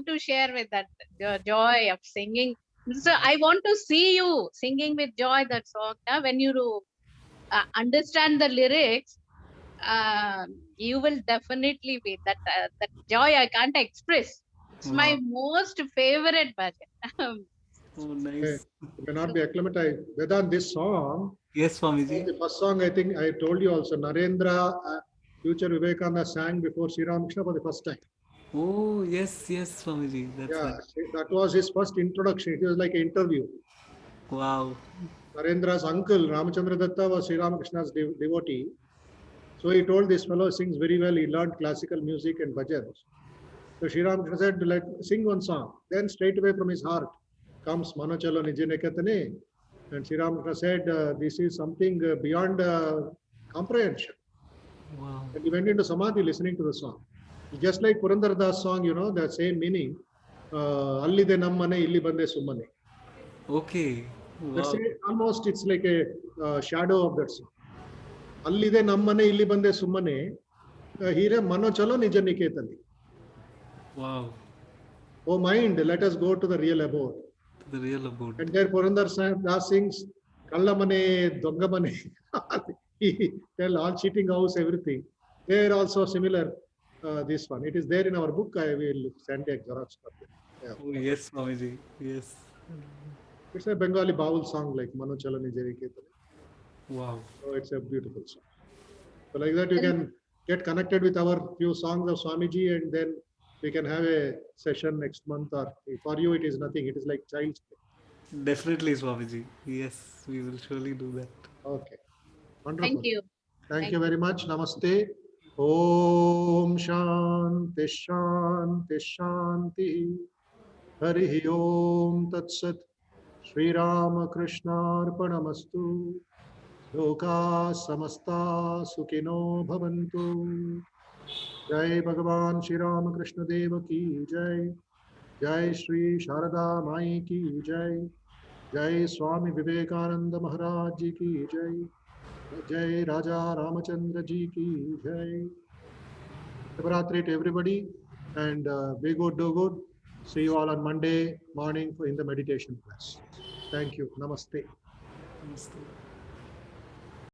to share with that joy of singing. So I want to see you singing with joy that song. When you understand the lyrics, you will definitely be that joy I can't express. It's my most favorite bhajan. Oh, nice. You cannot be acclimatized. Vedant, this song. Yes, Swamiji. The first song, I think I told you also, Narendra, future Vivekananda sang before Sri Ramakrishna for the first time. Oh, yes, Swamiji. That's right. That was his first introduction. It was like an interview. Wow. Narendra's uncle, Ramachandra Datta, was Sri Ramakrishna's devotee. So he told this fellow sings very well. He learned classical music and bhajans. So Sri Ramakrishna said, sing one song. Then straight away from his heart comes Manochalo Nijanekatane. And Sri Ramakrishna said, this is something beyond comprehension. Wow. And he went into samadhi listening to the song. Just like Purandar Das song, the same meaning. Allide nammane, illi bande summane. Okay. Wow. Almost it's like a shadow of that song. Allide nammane, illi bande summane. Here Manochalo Nijaniketani. Wow. Oh mind, let us go to the real abode. The real abode. And there Purandar Das sings, Kallamane, Dongamane. He tell all cheating house, everything. They are also similar. This one. It is there in our book. I will send a Xerox copy. Yeah. Oh, yes, Swamiji. Yes. It's a Bengali Baul song like Manochalo Nijaneketane. Wow. So it's a beautiful song. So like that you can get connected with our few songs of Swamiji, and then we can have a session next month, or for you it is nothing. It is like child's play. Definitely, Swamiji. Yes, we will surely do that. Okay. Wonderful. Thank you. Thank you very much. Namaste. Om Shanti Shanti Shanti. Hari Om Tat Sat. Sri Ramakrishna Arpanamastu. Loka Samasta Sukhino Bhavantu. Jai Bhagavan Shri Ramakrishna Deva Ki Jai. जय श्री शारदा माई की जय। जय स्वामी विवेकानंद महाराज जी की जय। जय राजा रामचंद्र जी की जय। Shivratri to everybody, and be good, do good. See you all on Monday morning in the meditation class. Thank you. Namaste. Namaste.